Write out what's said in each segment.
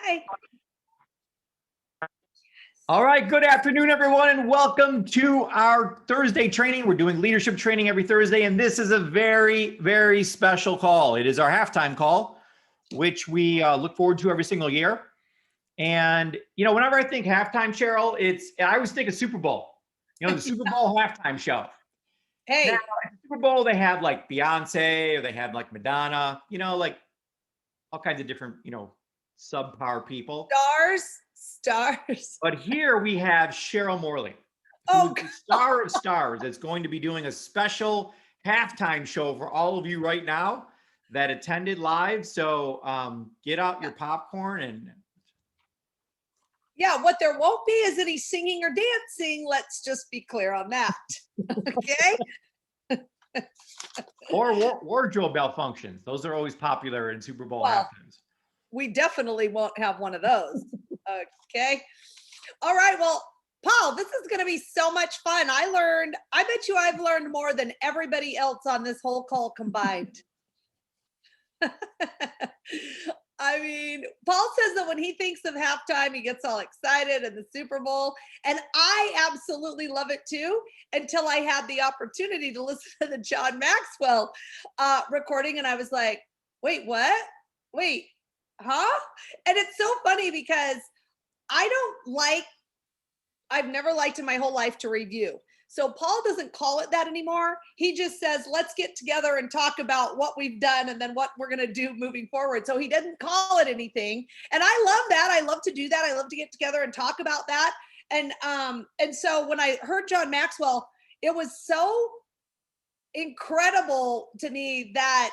Hi. All right, good afternoon, everyone, and welcome to our Thursday training. We're doing leadership training every Thursday, and this is a very, very special call. It is our halftime call, which we look forward to every single year. And, whenever I think halftime, Cheryl, I always think of Super Bowl, the Super Bowl halftime show. Now, Hey, at the Super Bowl, they have like Beyonce or they have like Madonna, like all kinds of different, subpar people. stars. But here we have Cheryl Morley, who is Oh, the star of stars that's going to be doing a special halftime show for all of you right now that attended live. So get out your popcorn and yeah, what there won't be is any singing or dancing. Let's just be clear on that. Okay. or wardrobe malfunctions. Those are always popular in Super Bowl Well, halftimes. we definitely won't have one of those. Okay. All right. Well, Paul, this is going to be so much fun. I bet you I've learned more than everybody else on this whole call combined. I mean, Paul says that when he thinks of halftime, he gets all excited and the Super Bowl. And I absolutely love it too, until I had the opportunity to listen to the John Maxwell recording. And I was like, wait, what? Wait, huh? And it's so funny because I've never liked in my whole life to review. So Paul doesn't call it that anymore. He just says, let's get together and talk about what we've done and then what we're going to do moving forward. So he doesn't call it anything. And I love that. I love to do that. I love to get together and talk about that. And so when I heard John Maxwell, it was so incredible to me that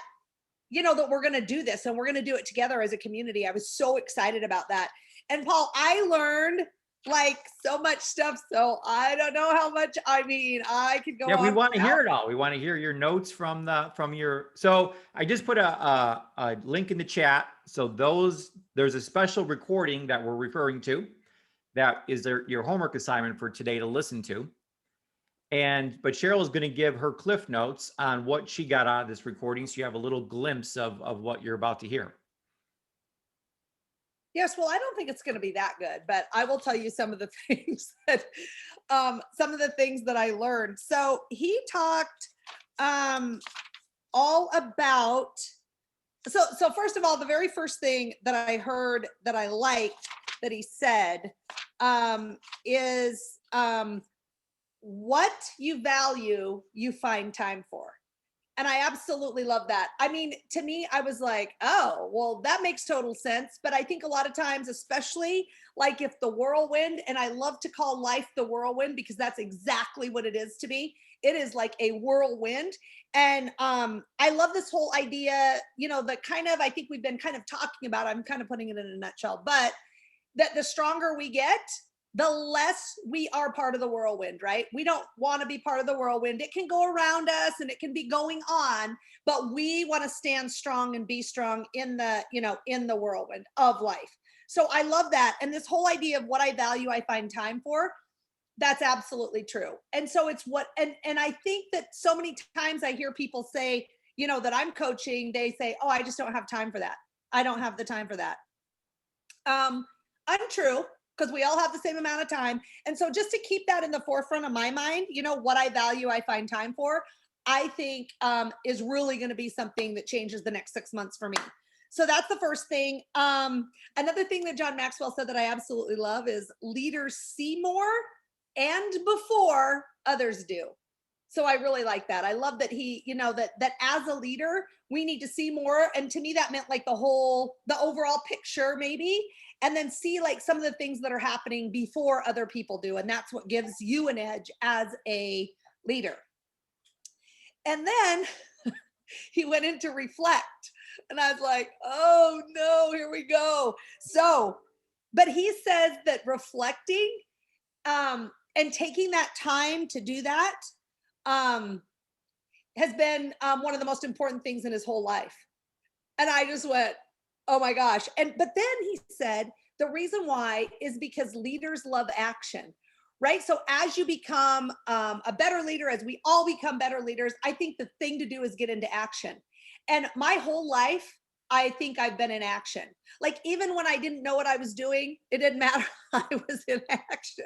that we're going to do this and we're going to do it together as a community. I was so excited about that. And Paul, I learned like so much stuff. So I don't know how much. I could go on. Yeah, we want to hear it all. We want to hear your notes from your. So I just put a link in the chat. So there's a special recording that we're referring to. That is your homework assignment for today to listen to. But Cheryl is going to give her cliff notes on what she got out of this recording, so you have a little glimpse of what you're about to hear. Yes, well, I don't think it's going to be that good, but I will tell you some of the things that I learned. So he talked all about. So first of all, the very first thing that I heard that I liked that he said is what you value, you find time for. And I absolutely love that. I mean, to me, I was like, oh, well, that makes total sense. But I think a lot of times, especially like if the whirlwind, and I love to call life the whirlwind because that's exactly what it is to me. It is like a whirlwind. And I love this whole idea, the kind of, I think we've been kind of talking about, I'm kind of putting it in a nutshell, but that the stronger we get, the less we are part of the whirlwind, right? We don't want to be part of the whirlwind. It can go around us and it can be going on, but we want to stand strong and be strong in the whirlwind of life. So I love that. And this whole idea of what I value, I find time for, that's absolutely true. And so it's and I think that so many times I hear people say, that I'm coaching, they say, oh, I just don't have time for that. I don't have the time for that. Untrue, because we all have the same amount of time. And so just to keep that in the forefront of my mind, what I value, I find time for, I think is really going to be something that changes the next 6 months for me. So that's the first thing. Another thing that John Maxwell said that I absolutely love is leaders see more and before others do. So I really like that. I love that he, that as a leader, we need to see more. And to me, that meant like the overall picture, maybe, and then see like some of the things that are happening before other people do. And that's what gives you an edge as a leader. And then he went into reflect. And I was like, oh no, here we go. So, but he says that reflecting and taking that time to do that has been one of the most important things in his whole life. And I just went, oh my gosh. But then he said, the reason why is because leaders love action, right? So as you become a better leader, as we all become better leaders, I think the thing to do is get into action. And my whole life, I think I've been in action. Like even when I didn't know what I was doing, it didn't matter. I was in action.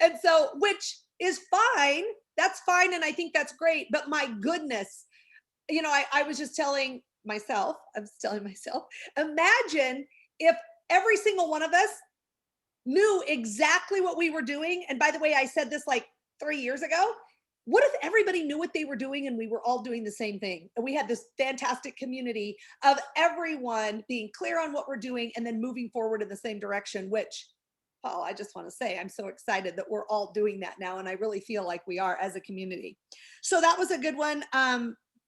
And so, which is fine. That's fine. And I think that's great. But my goodness, I was just telling myself, I was telling myself, imagine if every single one of us knew exactly what we were doing. And by the way, I said this like 3 years ago. What if everybody knew what they were doing and we were all doing the same thing? And we had this fantastic community of everyone being clear on what we're doing and then moving forward in the same direction, which, Paul, I just want to say, I'm so excited that we're all doing that now. And I really feel like we are as a community. So that was a good one.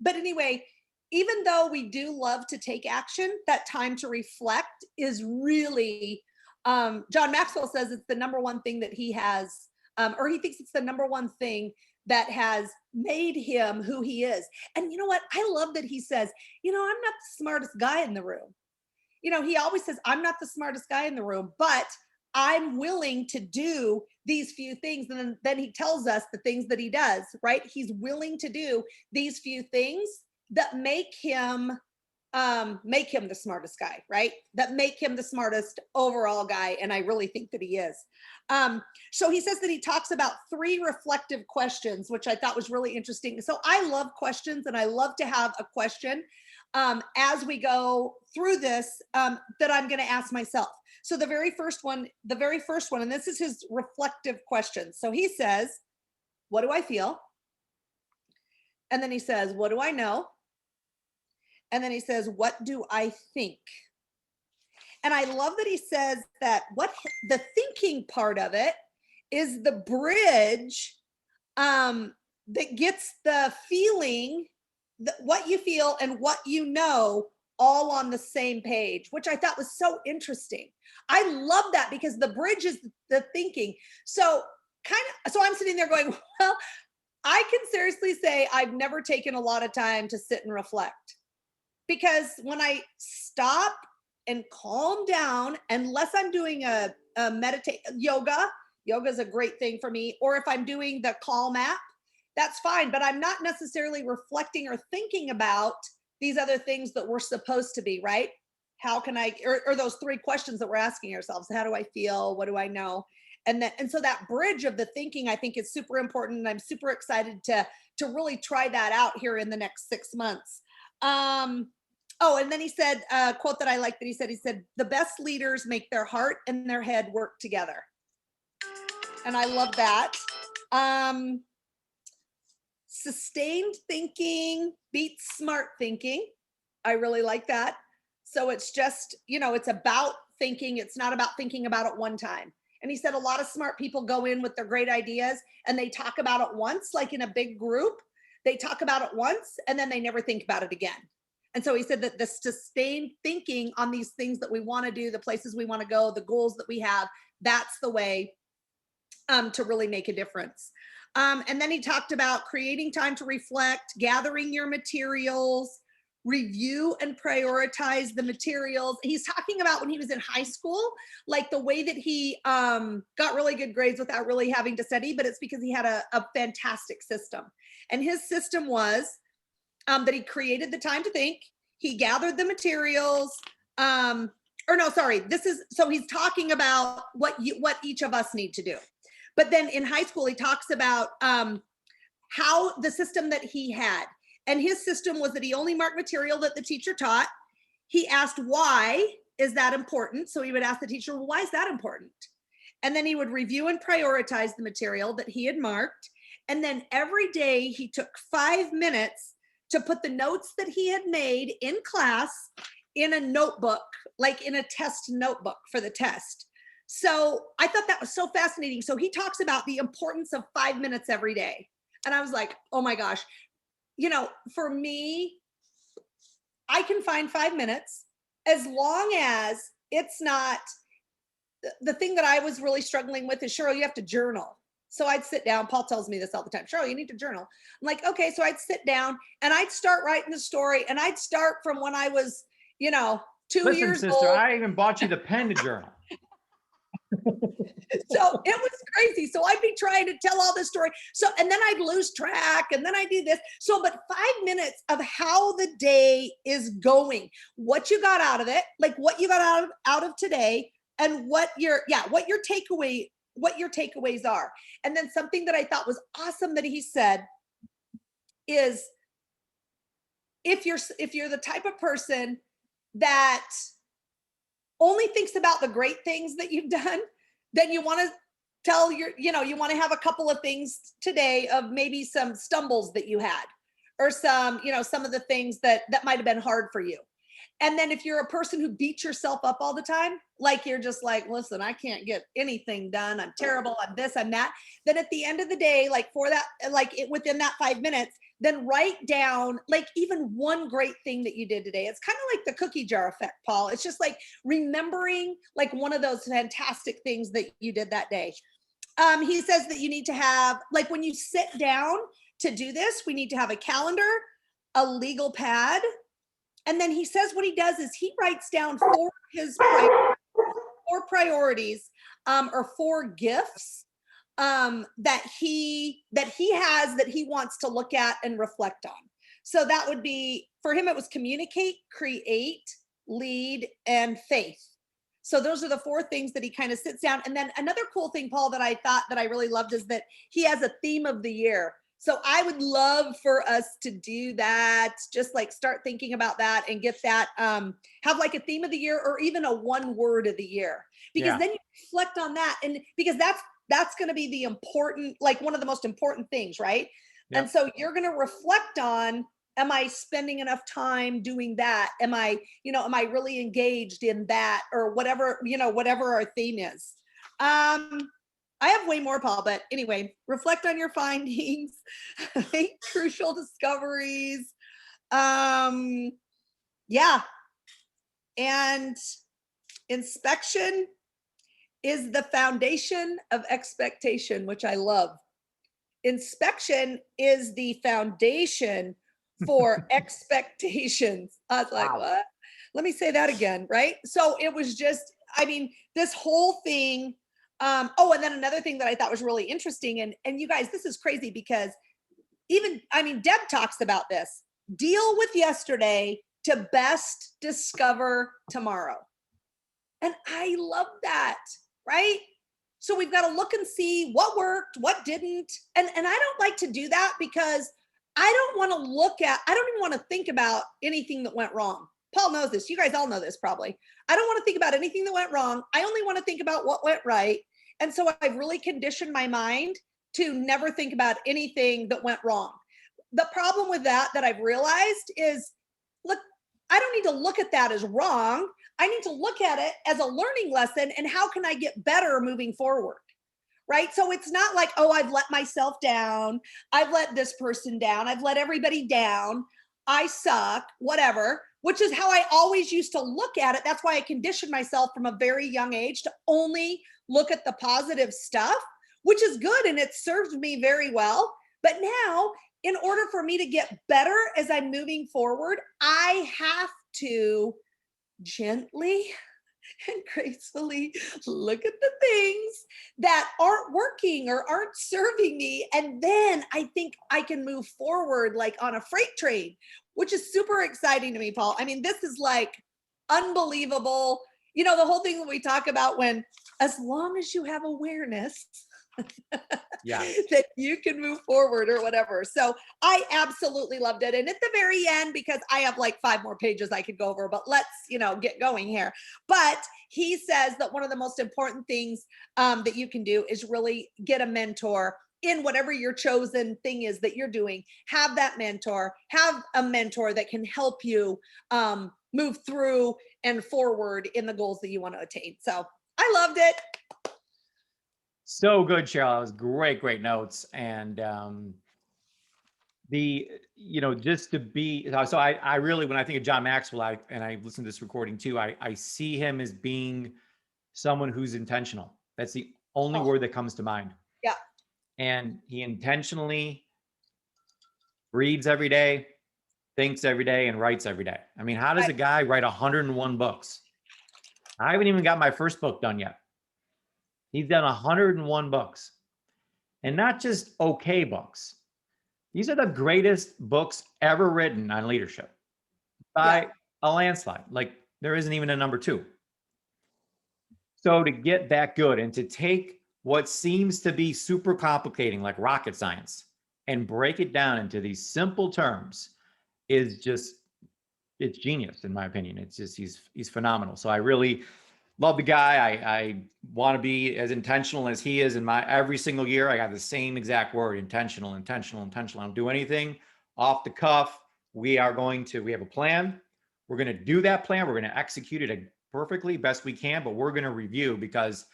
But anyway, even though we do love to take action, that time to reflect is really, John Maxwell says it's the number one thing that he has, or he thinks it's the number one thing that has made him who he is. And you know what? I love that he says, I'm not the smartest guy in the room. He always says, I'm not the smartest guy in the room, but I'm willing to do these few things. And then he tells us the things that he does, right? He's willing to do these few things that make him the smartest guy, right? That make him the smartest overall guy. And I really think that he is. So he says that he talks about 3 reflective questions, which I thought was really interesting. So I love questions and I love to have a question as we go through this that I'm going to ask myself. So the very first one, and this is his reflective question. So he says, what do I feel? And then he says, what do I know? And then he says, what do I think? And I love that he says that what the thinking part of it is the bridge that gets the feeling, what you feel and what you know all on the same page, which I thought was so interesting. I love that because the bridge is the thinking. So I'm sitting there going, well, I can seriously say I've never taken a lot of time to sit and reflect. Because when I stop and calm down, unless I'm doing a yoga is a great thing for me. Or if I'm doing the Calm app, that's fine. But I'm not necessarily reflecting or thinking about these other things that we're supposed to be, right? How can I, or those 3 questions that we're asking ourselves. How do I feel? What do I know? And so that bridge of the thinking, I think is super important. And I'm super excited to really try that out here in the next 6 months. And then he said a quote that I like that he said, the best leaders make their heart and their head work together. And I love that. Sustained thinking beats smart thinking. I really like that. So it's just, it's about thinking. It's not about thinking about it one time. And he said a lot of smart people go in with their great ideas and they talk about it once, like in a big group, they talk about it once and then they never think about it again. And so he said that the sustained thinking on these things that we want to do, the places we want to go, the goals that we have, that's the way to really make a difference. And then he talked about creating time to reflect, gathering your materials, review and prioritize the materials. He's talking about when he was in high school, like the way that he got really good grades without really having to study, but it's because he had a fantastic system. And his system was that he created the time to think, he gathered the materials, so he's talking about what each of us need to do. But then in high school, he talks about how the system that he had, and his system was that he only marked material that the teacher taught. He asked, why is that important? So he would ask the teacher, well, why is that important? And then he would review and prioritize the material that he had marked. And then every day he took 5 minutes to put the notes that he had made in class in a notebook, like in a test notebook for the test. So I thought that was so fascinating. So he talks about the importance of 5 minutes every day. And I was like, oh my gosh, for me, I can find 5 minutes as long as it's not, the thing that I was really struggling with is, Cheryl, you have to journal. So I'd sit down. Paul tells me this all the time. Cheryl, you need to journal. I'm like, okay. So I'd sit down and I'd start writing the story, and I'd start from when I was, 2 Listen, years sister, old. I even bought you the pen to journal. So it was crazy. So I'd be trying to tell all this story. So, and then I'd lose track and then I do this. So, but 5 minutes of how the day is going, what you got out of it, like what you got out of today, and what your, yeah, what your takeaways are. And then something that I thought was awesome that he said is, if you're the type of person that only thinks about the great things that you've done, then you want to tell you want to have a couple of things today of maybe some stumbles that you had, or some of the things that might have been hard for you. And then if you're a person who beats yourself up all the time, like you're just like, listen, I can't get anything done. I'm terrible. I'm this, I'm that. Then at the end of the day, like for that, within that 5 minutes, then write down like even one great thing that you did today. It's kind of like the cookie jar effect, Paul. It's just like remembering like one of those fantastic things that you did that day. He says that you need to have, like when you sit down to do this, we need to have a calendar, a legal pad. And then he says what he does is he writes down four priorities, or four gifts that he has that he wants to look at and reflect on. So that would be, for him, it was communicate, create, lead, and faith. So those are the four things that he kind of sits down. And then another cool thing, Paul, that I thought that I really loved is that he has a theme of the year. So I would love for us to do that, just like start thinking about that and get that, have like a theme of the year or even a one word of the year, because then you reflect on that. And because that's going to be the important, like one of the most important things, right? Yep. And so you're going to reflect on, am I spending enough time doing that? Am I really engaged in that, or whatever our theme is. I have way more, Paul, but anyway, reflect on your findings, make crucial discoveries. Yeah. And inspection is the foundation of expectation, which I love. Inspection is the foundation for expectations. I was like, what? Let me say that again, right? So it was just, this whole thing. And then another thing that I thought was really interesting, and you guys, this is crazy because Deb talks about this. Deal with yesterday to best discover tomorrow. And I love that, right? So we've got to look and see what worked, what didn't. And I don't like to do that because I don't even want to think about anything that went wrong. Paul knows this. You guys all know this probably. I don't want to think about anything that went wrong. I only want to think about what went right. And so I've really conditioned my mind to never think about anything that went wrong. The problem with that I've realized is, look, I don't need to look at that as wrong. I need to look at it as a learning lesson, and how can I get better moving forward? Right? So it's not like, oh, I've let myself down. I've let this person down. I've let everybody down. I suck, whatever, which is how I always used to look at it. That's why I conditioned myself from a very young age to only look at the positive stuff, which is good. And it served me very well. But now, in order for me to get better as I'm moving forward, I have to gently and gracefully look at the things that aren't working or aren't serving me. And then I think I can move forward like on a freight train, which is super exciting to me, Paul. This is like unbelievable. The whole thing that we talk about, when, as long as you have awareness, that you can move forward or whatever. So I absolutely loved it. And at the very end, because I have like 5 more pages I could go over, but let's, get going here. But he says that one of the most important things that you can do is really get a mentor in whatever your chosen thing is that you're doing. Have that mentor, have a mentor that can help you move through and forward in the goals that you want to attain. So I loved it. So good, Cheryl. It was great notes. And just to be, so I really, when I think of John Maxwell, and I listened to this recording too, I see him as being someone who's intentional. That's the only word that comes to mind. Yeah. And he intentionally reads every day, thinks every day, and writes every day. How does a guy write 101 books? I haven't even got my first book done yet. He's done 101 books, and not just okay books. These are the greatest books ever written on leadership by a landslide. Like there isn't even a number two. So to get that good and to take what seems to be super complicating, like rocket science, and break it down into these simple terms is just, it's genius in my opinion. It's just, he's phenomenal. So I really love the guy. I want to be as intentional as he is in my every single year. I got the same exact word, intentional, intentional, intentional. I don't do anything off the cuff. We have a plan. We're going to do that plan. We're going to execute it perfectly best we can, but we're going to review because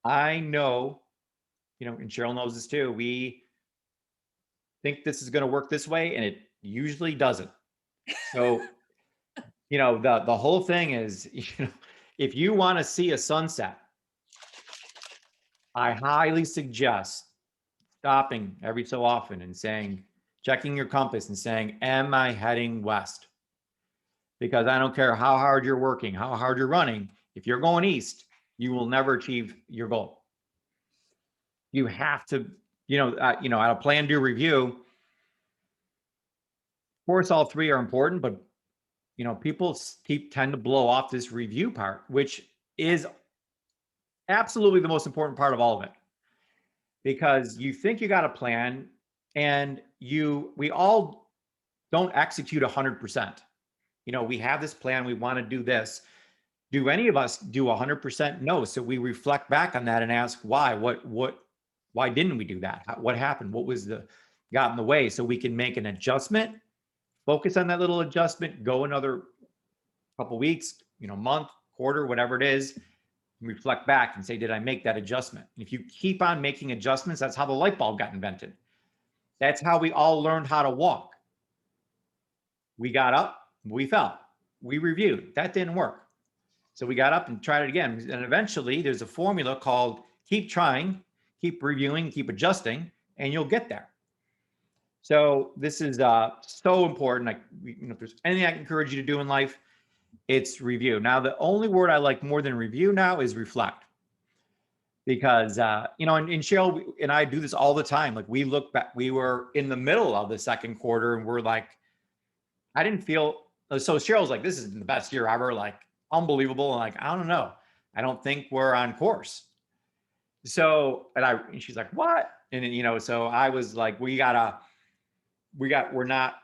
I know, and Cheryl knows this too. We think this is going to work this way and it usually doesn't. So, the whole thing is, if you want to see a sunset, I highly suggest stopping every so often and checking your compass and saying, am I heading west? Because I don't care how hard you're working, how hard you're running. If you're going east, you will never achieve your goal. You have to, at a plan, do review. Of course, all three are important, but people tend to blow off this review part, which is absolutely the most important part of all of it. Because you think you got a plan and we all don't execute 100%. We have this plan, we want to do this. Do any of us do 100%? No. So we reflect back on that and ask why. Why didn't we do that? What happened? What was got in the way? So we can make an adjustment, focus on that little adjustment, go another couple weeks, month, quarter, whatever it is, reflect back and say, did I make that adjustment? And if you keep on making adjustments, that's how the light bulb got invented. That's how we all learned how to walk. We got up, we fell, we reviewed, that didn't work. So we got up and tried it again. And eventually there's a formula called keep trying, keep reviewing, keep adjusting, and you'll get there. So this is so important. If there's anything I can encourage you to do in life, it's review. Now, the only word I like more than review now is reflect. Because, and Cheryl and I do this all the time. Like we look back, we were in the middle of the second quarter and we're like, I didn't feel, so Cheryl's like, this is the best year ever, like unbelievable. And like, I don't know. I don't think we're on course. So, and she's like, what? And, so I was like, we're not,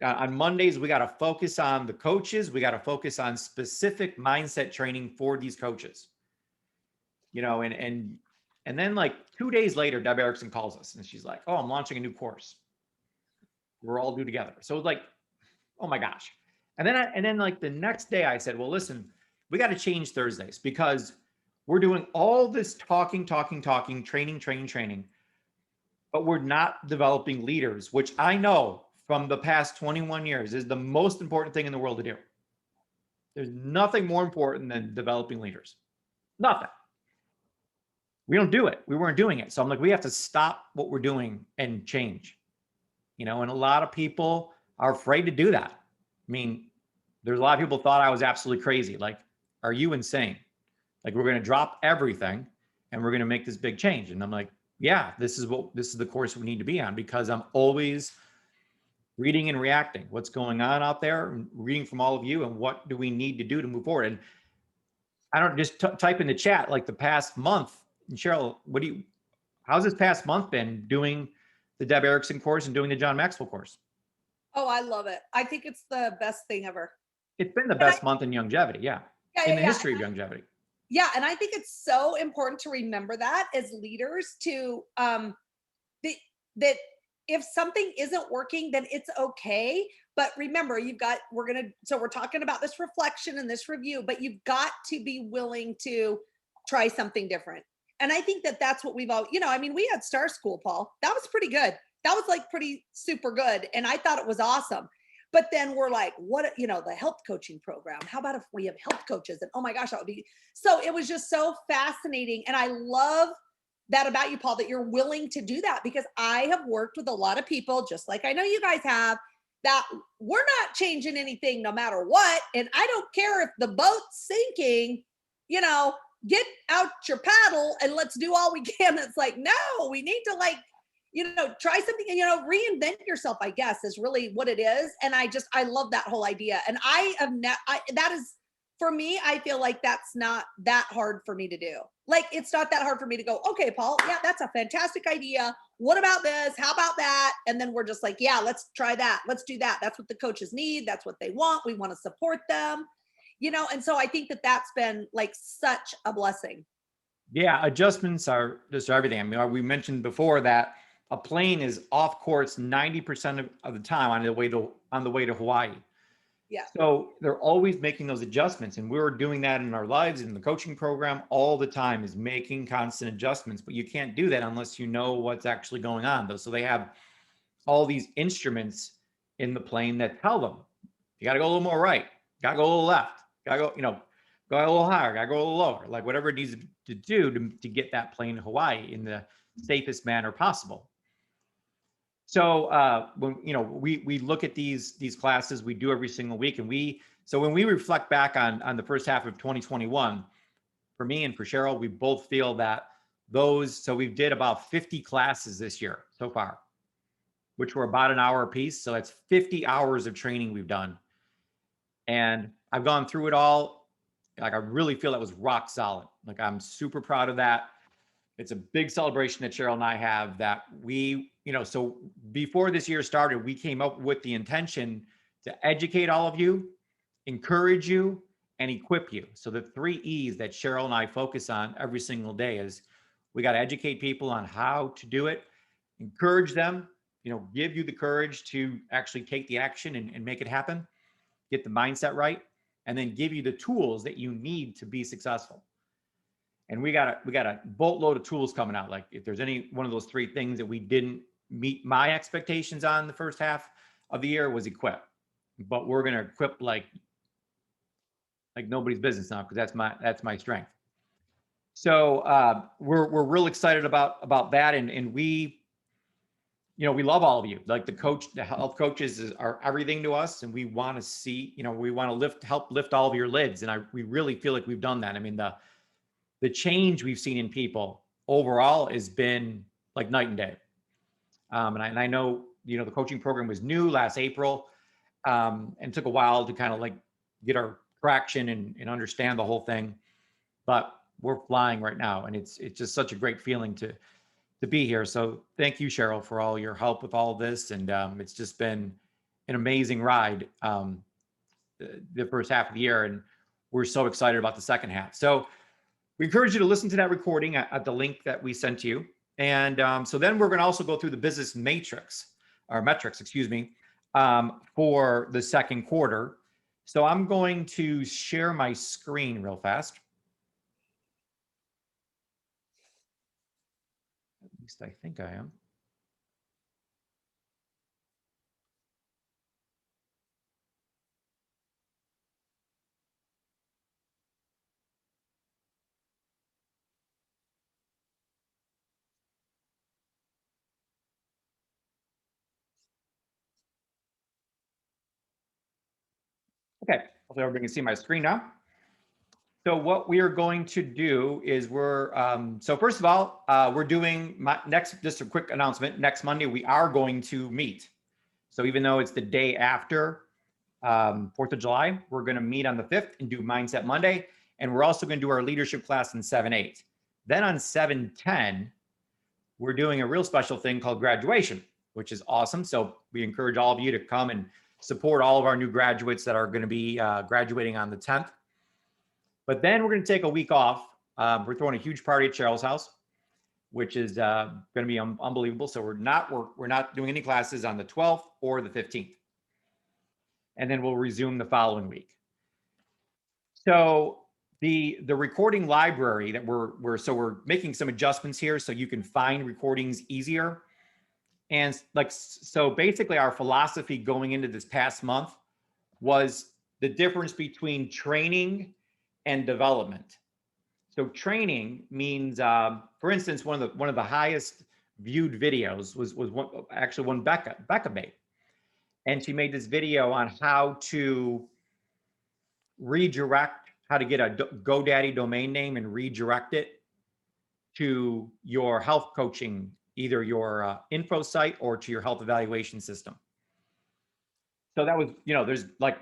on Mondays, we got to focus on the coaches. We got to focus on specific mindset training for these coaches, and then like 2 days later, Deb Erickson calls us and she's like, oh, I'm launching a new course. We're all due together. So it was like, oh my gosh. And then like the next day I said, well, listen, we got to change Thursdays because we're doing all this talking, training, but we're not developing leaders, which I know from the past 21 years is the most important thing in the world to do. There's nothing more important than developing leaders. Nothing. We don't do it. We weren't doing it. So I'm like, we have to stop what we're doing and change. And a lot of people are afraid to do that. I mean, there's a lot of people thought I was absolutely crazy. Like, are you insane? Like, we're going to drop everything and we're going to make this big change. And I'm like, yeah, this is the course we need to be on because I'm always reading and reacting what's going on out there, and reading from all of you and what do we need to do to move forward. And I don't just type in the chat like the past month. And Cheryl, how's this past month been doing the Deb Erickson course and doing the John Maxwell course? Oh, I love it. I think it's the best thing ever. It's been the best month in longevity. Yeah. In the history of longevity. Yeah. And I think it's so important to remember that as leaders to, that if something isn't working, then it's okay. But remember, we're talking about this reflection and this review, but you've got to be willing to try something different. And I think that's what we've all, we had Star School, Paul. That was pretty good. That was like pretty super good. And I thought it was awesome. But then we're like, what, the health coaching program, how about if we have health coaches? And oh my gosh, that would be, so it was just so fascinating. And I love that about you, Paul, that you're willing to do that, because I have worked with a lot of people, just like I know you guys have, that we're not changing anything no matter what. And I don't care if the boat's sinking, get out your paddle and let's do all we can. It's like, no, we need to like, try something, reinvent yourself, I guess, is really what it is. And I love that whole idea. And that is, for me, I feel like that's not that hard for me to do. Like, it's not that hard for me to go, okay, Paul, yeah, that's a fantastic idea. What about this? How about that? And then we're just like, yeah, let's try that. Let's do that. That's what the coaches need. That's what they want. We want to support them, and so I think that that's been like such a blessing. Yeah, adjustments are just everything. I mean, we mentioned before that a plane is off course 90% of the time on the way to Hawaii. Yeah. So they're always making those adjustments, and we're doing that in our lives in the coaching program all the time, is making constant adjustments. But you can't do that unless you know what's actually going on, though. So they have all these instruments in the plane that tell them you got to go a little more right, got to go a little left, got to go, go a little higher, got to go a little lower, like whatever it needs to do to get that plane to Hawaii in the safest manner possible. So when we look at these classes we do every single week, and so when we reflect back on the first half of 2021, for me and for Cheryl, we both feel that so we did about 50 classes this year so far, which were about an hour a piece. So that's 50 hours of training we've done. And I've gone through it all. Like, I really feel that was rock solid. Like, I'm super proud of that. It's a big celebration that Cheryl and I have, that so before this year started, we came up with the intention to educate all of you, encourage you, and equip you. So the 3 E's that Cheryl and I focus on every single day is we got to educate people on how to do it, encourage them, give you the courage to actually take the action and make it happen, get the mindset right, and then give you the tools that you need to be successful. And we got a boatload of tools coming out. Like, if there's any one of those 3 things that we didn't meet my expectations on the first half of the year, was equip. But we're going to equip like nobody's business now, because that's my strength. So we're real excited about that, and we love all of you. Like, the health coaches are everything to us, and we want to see, we want to help lift all of your lids, and we really feel like we've done that. I mean, the change we've seen in people overall has been like night and day. And I know, the coaching program was new last April, and took a while to kind of like get our traction and understand the whole thing, but we're flying right now. And it's just such a great feeling to be here. So thank you, Cheryl, for all your help with all of this. And it's just been an amazing ride the first half of the year. And we're so excited about the second half. So we encourage you to listen to that recording at the link that we sent you. And so then we're going to also go through the business metrics, for the second quarter. So I'm going to share my screen real fast. At least I think I am. Okay, hopefully everybody can see my screen now. So what we are going to do is so first of all, we're doing just a quick announcement. Next Monday, we are going to meet. So even though it's the day after 4th of July, we're going to meet on the 5th and do Mindset Monday. And we're also going to do our leadership class in 7-8. Then on 7-10, we're doing a real special thing called graduation, which is awesome. So we encourage all of you to come and support all of our new graduates that are going to be graduating on the 10th. But then we're going to take a week off. We're throwing a huge party at Cheryl's house, which is going to be unbelievable. So we're not doing any classes on the 12th or the 15th. And then we'll resume the following week. So the recording library that we're making some adjustments here so you can find recordings easier. And so basically our philosophy going into this past month was the difference between training and development. So training means, for instance, one of the highest viewed videos was one Becca made, and she made this video on how to redirect how to get a GoDaddy domain name and redirect it to your health coaching, either your info site or to your health evaluation system. So that was, there's like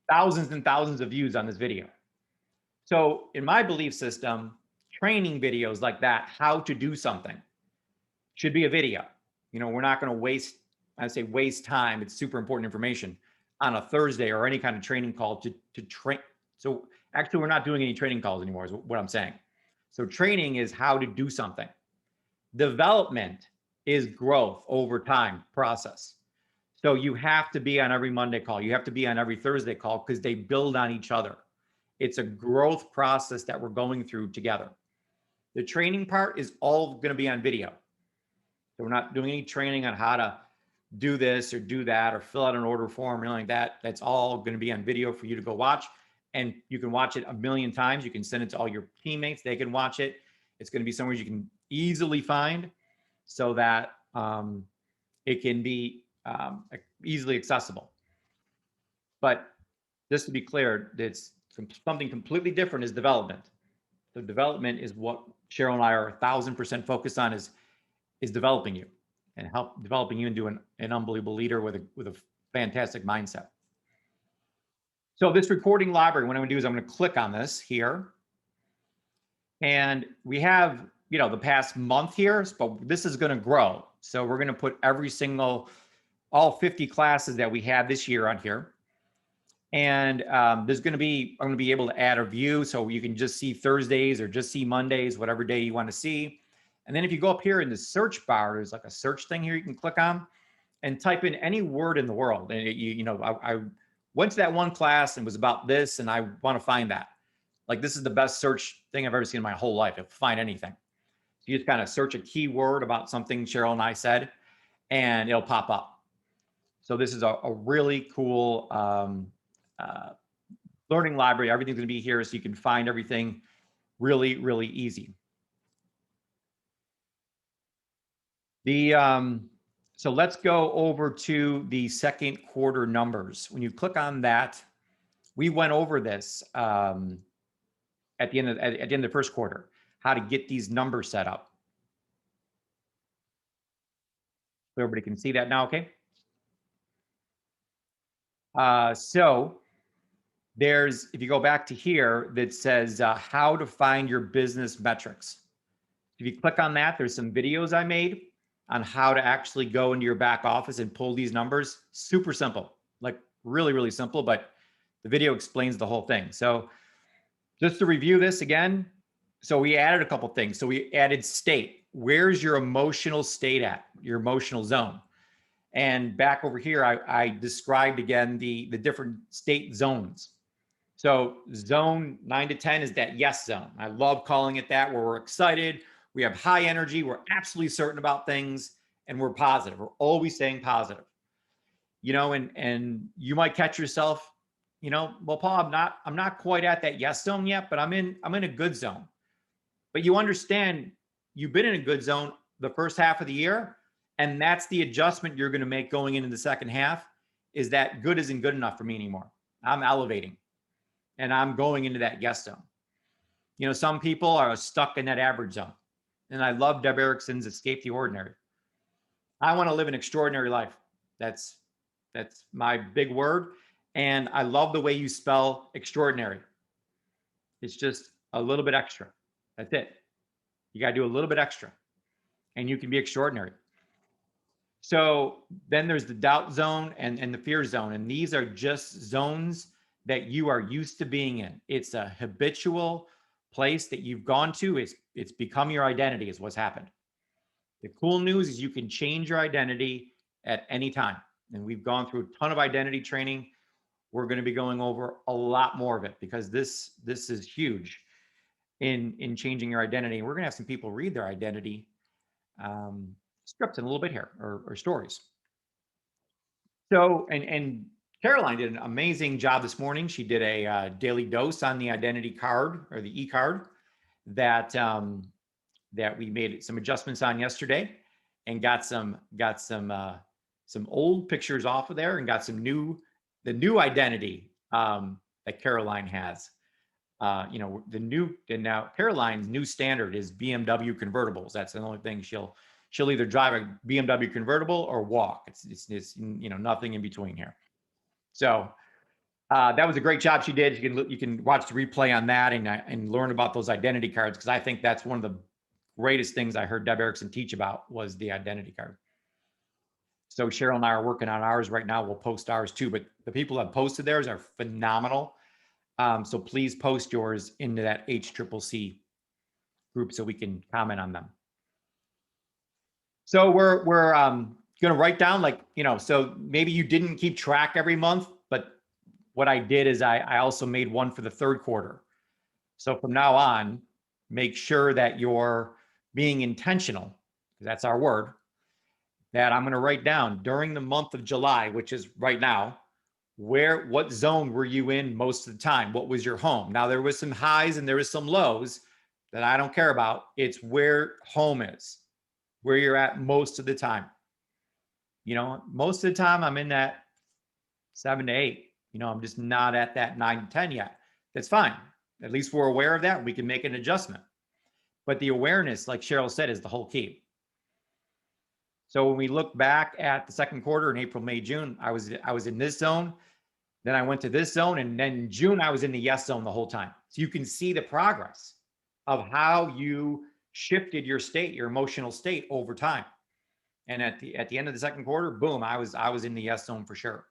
thousands and thousands of views on this video. So in my belief system, training videos like that, how to do something, should be a video. We're not going to waste time. It's super important information on a Thursday or any kind of training call to train. So actually, we're not doing any training calls anymore, is what I'm saying. So training is how to do something. Development is growth over time process. So you have to be on every Monday call. You have to be on every Thursday call because they build on each other. It's a growth process that we're going through together. The training part is all going to be on video. So we're not doing any training on how to do this or do that or fill out an order form or anything like that. That's all going to be on video for you to go watch. And you can watch it a million times. You can send it to all your teammates. They can watch it. It's going to be somewhere you can easily find so that it can be easily accessible. But just to be clear, it's something completely different is development. So development is what Cheryl and I are 1,000% focused on is developing you and developing you into an unbelievable leader with a fantastic mindset. So this recording library, what I'm going to do is I'm going to click on this here. And we have, the past month here, but this is going to grow. So we're going to put all 50 classes that we have this year on here. And I'm going to be able to add a view so you can just see Thursdays or just see Mondays, whatever day you want to see. And then if you go up here in the search bar, there's like a search thing here you can click on and type in any word in the world. And I went to that one class and it was about this, and I want to find that. Like, this is the best search thing I've ever seen in my whole life. You'll find anything. So you just kind of search a keyword about something Cheryl and I said, and it'll pop up. So this is a really cool learning library. Everything's going to be here so you can find everything really, really easy. So let's go over to the second quarter numbers. When you click on that, we went over this at the end of the first quarter, how to get these numbers set up. So everybody can see that now, okay? So if you go back to here, that says how to find your business metrics. If you click on that, there's some videos I made on how to actually go into your back office and pull these numbers. Super simple, like really, really simple, but the video explains the whole thing. So just to review this again, so we added a couple things. So we added state. Where's your emotional state at, your emotional zone? And back over here, I described again the different state zones. So zone 9 to 10 is that yes zone. I love calling it that, where we're excited, we have high energy, we're absolutely certain about things, and we're positive. We're always staying positive. And you might catch yourself, well, Paul, I'm not quite at that yes zone yet, but I'm in a good zone. But you understand you've been in a good zone the first half of the year, and that's the adjustment you're going to make going into the second half, is that good isn't good enough for me anymore. I'm elevating and I'm going into that yes zone. Some people are stuck in that average zone. And I love Deb Erickson's Escape the Ordinary. I want to live an extraordinary life. That's my big word. And I love the way you spell extraordinary. It's just a little bit extra. That's it. You got to do a little bit extra and you can be extraordinary. So then there's the doubt zone and the fear zone. And these are just zones that you are used to being in. It's a habitual place that you've gone to. It's become your identity, is what's happened. The cool news is you can change your identity at any time. And we've gone through a ton of identity training. We're going to be going over a lot more of it because this is huge in changing your identity. We're going to have some people read their identity scripts in a little bit here, or stories. So, and Caroline did an amazing job this morning. She did a daily dose on the identity card, or the e-card, that we made some adjustments on yesterday, and got some old pictures off of there, and got the new identity that Caroline has. now Caroline's new standard is BMW convertibles. That's the only thing she'll either drive a BMW convertible or walk. It's nothing in between here. So that was a great job she did. You can watch the replay on that and learn about those identity cards, because I think that's one of the greatest things I heard Deb Erickson teach about was the identity card. So Cheryl and I are working on ours right now. We'll post ours too, but the people that posted theirs are phenomenal. So please post yours into that HCCC group so we can comment on them. So we're going to write down, so maybe you didn't keep track every month, but what I did is I also made one for the third quarter. So from now on, make sure that you're being intentional, because that's our word, that I'm going to write down during the month of July, which is right now, what zone were you in most of the time? What was your home? Now, there was some highs and there was some lows that I don't care about. It's where home is, where you're at most of the time. Most of the time I'm in that 7 to 8. I'm just not at that 9 to 10 yet. That's fine. At least we're aware of that. We can make an adjustment. But the awareness, like Cheryl said, is the whole key. So when we look back at the second quarter in April, May, June, I was in this zone. Then I went to this zone, and then in June, I was in the yes zone the whole time. So you can see the progress of how you shifted your state, your emotional state over time. And at the end of the second quarter, boom, I was in the yes zone for sure.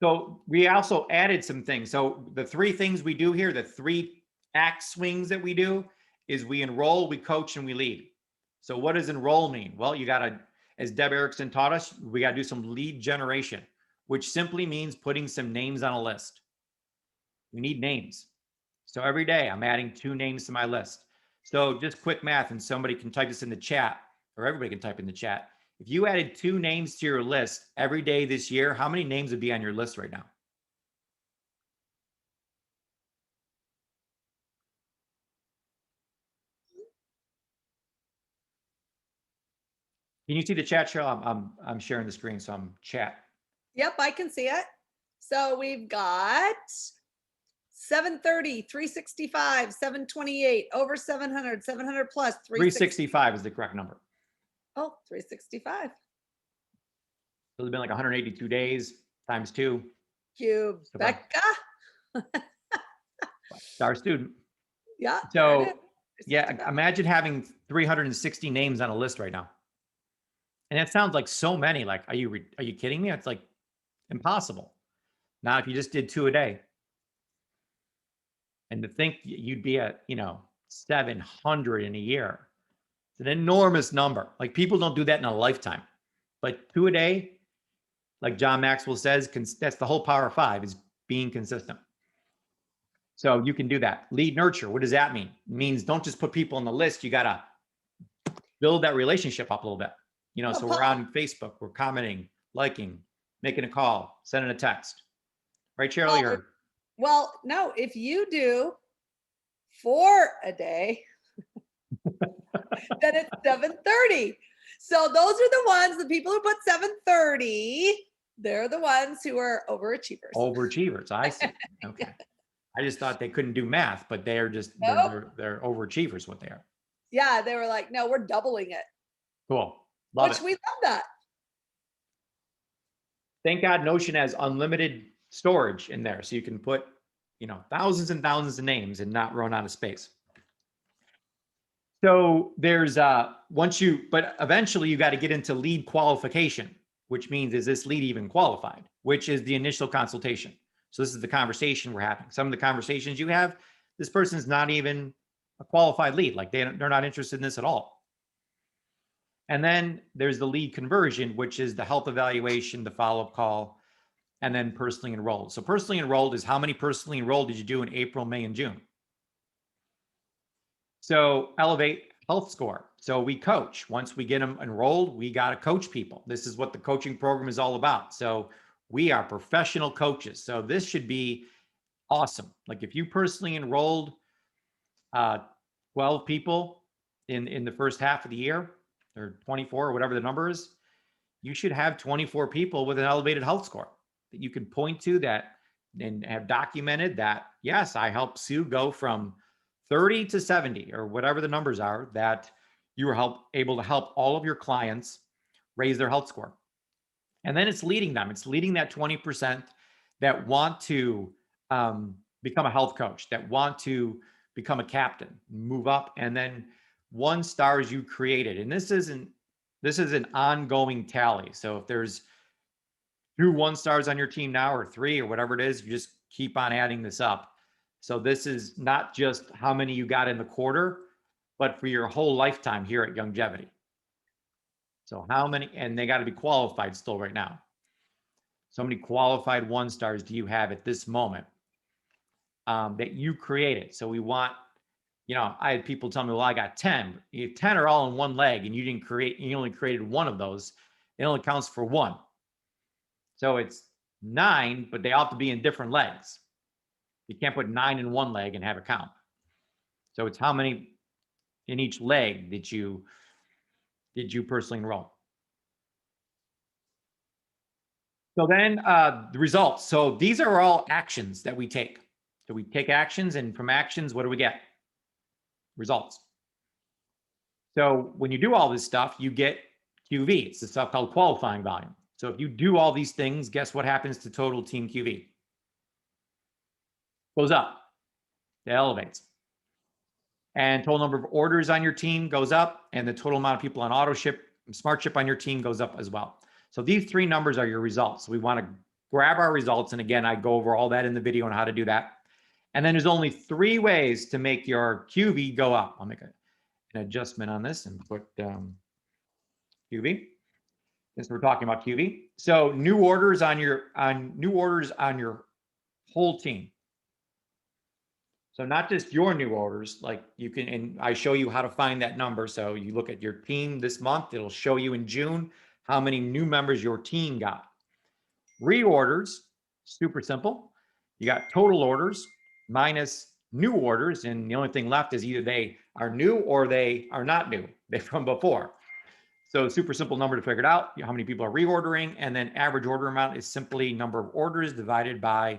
So we also added some things. So the 3 things we do here, the 3 act swings that we do, is we enroll, we coach, and we lead. So what does enroll mean? Well, you got to, as Deb Erickson taught us, we got to do some lead generation, which simply means putting some names on a list. We need names. So every day I'm adding 2 names to my list. So just quick math, and somebody can type this in the chat, or everybody can type in the chat. If you added 2 names to your list every day this year, how many names would be on your list right now? Can you see the chat, Cheryl? I'm sharing the screen, so I'm chat. Yep, I can see it. So we've got 730, 365, 728, over 700, 700 plus, 365 is the correct number. Oh, 365. So it's been like 182 days times 2. Cube. So Becca. Star student. Yeah. So yeah, imagine having 360 names on a list right now. And that sounds like so many. Like, are you kidding me? It's like impossible. Now, if you just did 2 a day, and to think you'd be at 700 in a year, it's an enormous number. Like, people don't do that in a lifetime, but 2 a day, like John Maxwell says, that's the whole power of 5, is being consistent. So you can do that. Lead nurture. What does that mean? It means don't just put people on the list. You got to build that relationship up a little bit. So we're on Facebook, we're commenting, liking, making a call, sending a text. Right, Cheryl? Well, no, if you do 4 a day, then it's 730. So those are the ones, the people who put 730, they're the ones who are overachievers. Overachievers, I see. Okay. I just thought they couldn't do math, but they're just, they're overachievers, what they are. Yeah, they were like, no, we're doubling it. Cool. Which we love that. Thank God Notion has unlimited storage in there. So you can put, thousands and thousands of names and not run out of space. So there's but eventually you got to get into lead qualification, which means, is this lead even qualified? Which is the initial consultation. So this is the conversation we're having. Some of the conversations you have, this person's not even a qualified lead. Like they're not interested in this at all. And then there's the lead conversion, which is the health evaluation, the follow-up call, and then personally enrolled. So personally enrolled is how many personally enrolled did you do in April, May, and June? So elevate health score. So we coach. Once we get them enrolled, we got to coach people. This is what the coaching program is all about. So we are professional coaches. So this should be awesome. Like if you personally enrolled 12 people in the first half of the year, or 24 or whatever the number is, you should have 24 people with an elevated health score that you can point to, that and have documented that, yes, I helped Sue go from 30 to 70 or whatever the numbers are, that you were able to help all of your clients raise their health score. And then it's leading them. It's leading that 20% that want to become a health coach, that want to become a captain, move up, and then 1 stars you created. And this is an ongoing tally. So if there's 2 1 stars on your team now, or 3 or whatever it is, you just keep on adding this up. So this is not just how many you got in the quarter, but for your whole lifetime here at Youngevity. So how many, and they got to be qualified still right now. So many qualified 1 stars do you have at this moment that you created? So we want, I had people tell me, well, I got 10. 10 are all in 1 leg, and you only created 1 of those. It only counts for 1. So it's 9, but they all have to be in different legs. You can't put 9 in 1 leg and have it count. So it's how many in each leg did you personally enroll? So then the results. So these are all actions that we take. So we take actions, and from actions, what do we get? Results. So when you do all this stuff, you get QV. It's the stuff called qualifying volume. So if you do all these things, guess what happens to total team QV? Goes up. It elevates. And total number of orders on your team goes up, and the total amount of people on auto ship, smart ship on your team goes up as well. So these 3 numbers are your results. So we want to grab our results. And again, I go over all that in the video on how to do that. And then there's only 3 ways to make your QV go up. I'll make an adjustment on this and put QV, since we're talking about QV. So new orders on your whole team. So not just your new orders, like you can, and I show you how to find that number. So you look at your team this month, it'll show you in June how many new members your team got. Reorders, super simple. You got total orders minus new orders, and the only thing left is either they are new or they are not new. They're from before. So super simple number to figure it out, how many people are reordering, and then average order amount is simply number of orders divided by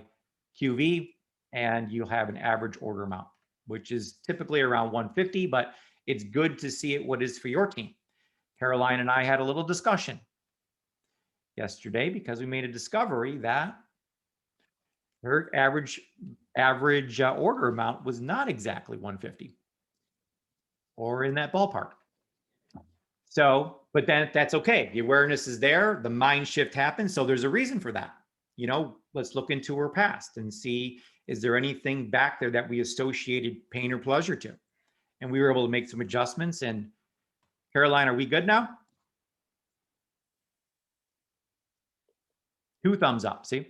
QV, and you'll have an average order amount, which is typically around 150, but it's good to see it what is for your team. Caroline and I had a little discussion yesterday because we made a discovery that her average order amount was not exactly 150 or in that ballpark. So, but then that's okay. The awareness is there. The mind shift happens. So there's a reason for that. Let's look into her past and see, is there anything back there that we associated pain or pleasure to? And we were able to make some adjustments. And Caroline, are we good now? 2 thumbs up, see?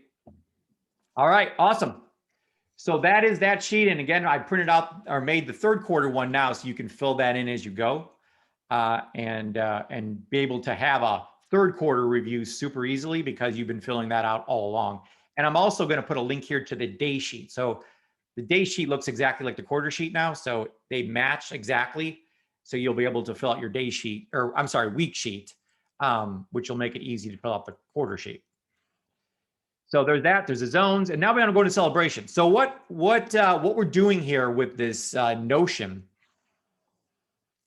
All right, awesome. So that is that sheet. And again, I printed out or made the 3rd quarter one now, so you can fill that in as you go and be able to have a 3rd quarter review super easily because you've been filling that out all along. And I'm also going to put a link here to the day sheet. So the day sheet looks exactly like the quarter sheet now. So they match exactly. So you'll be able to fill out your day sheet, or I'm sorry, week sheet, which will make it easy to fill out the quarter sheet. So there's that, there's the zones. And now we're going to go to celebration. So what we're doing here with this Notion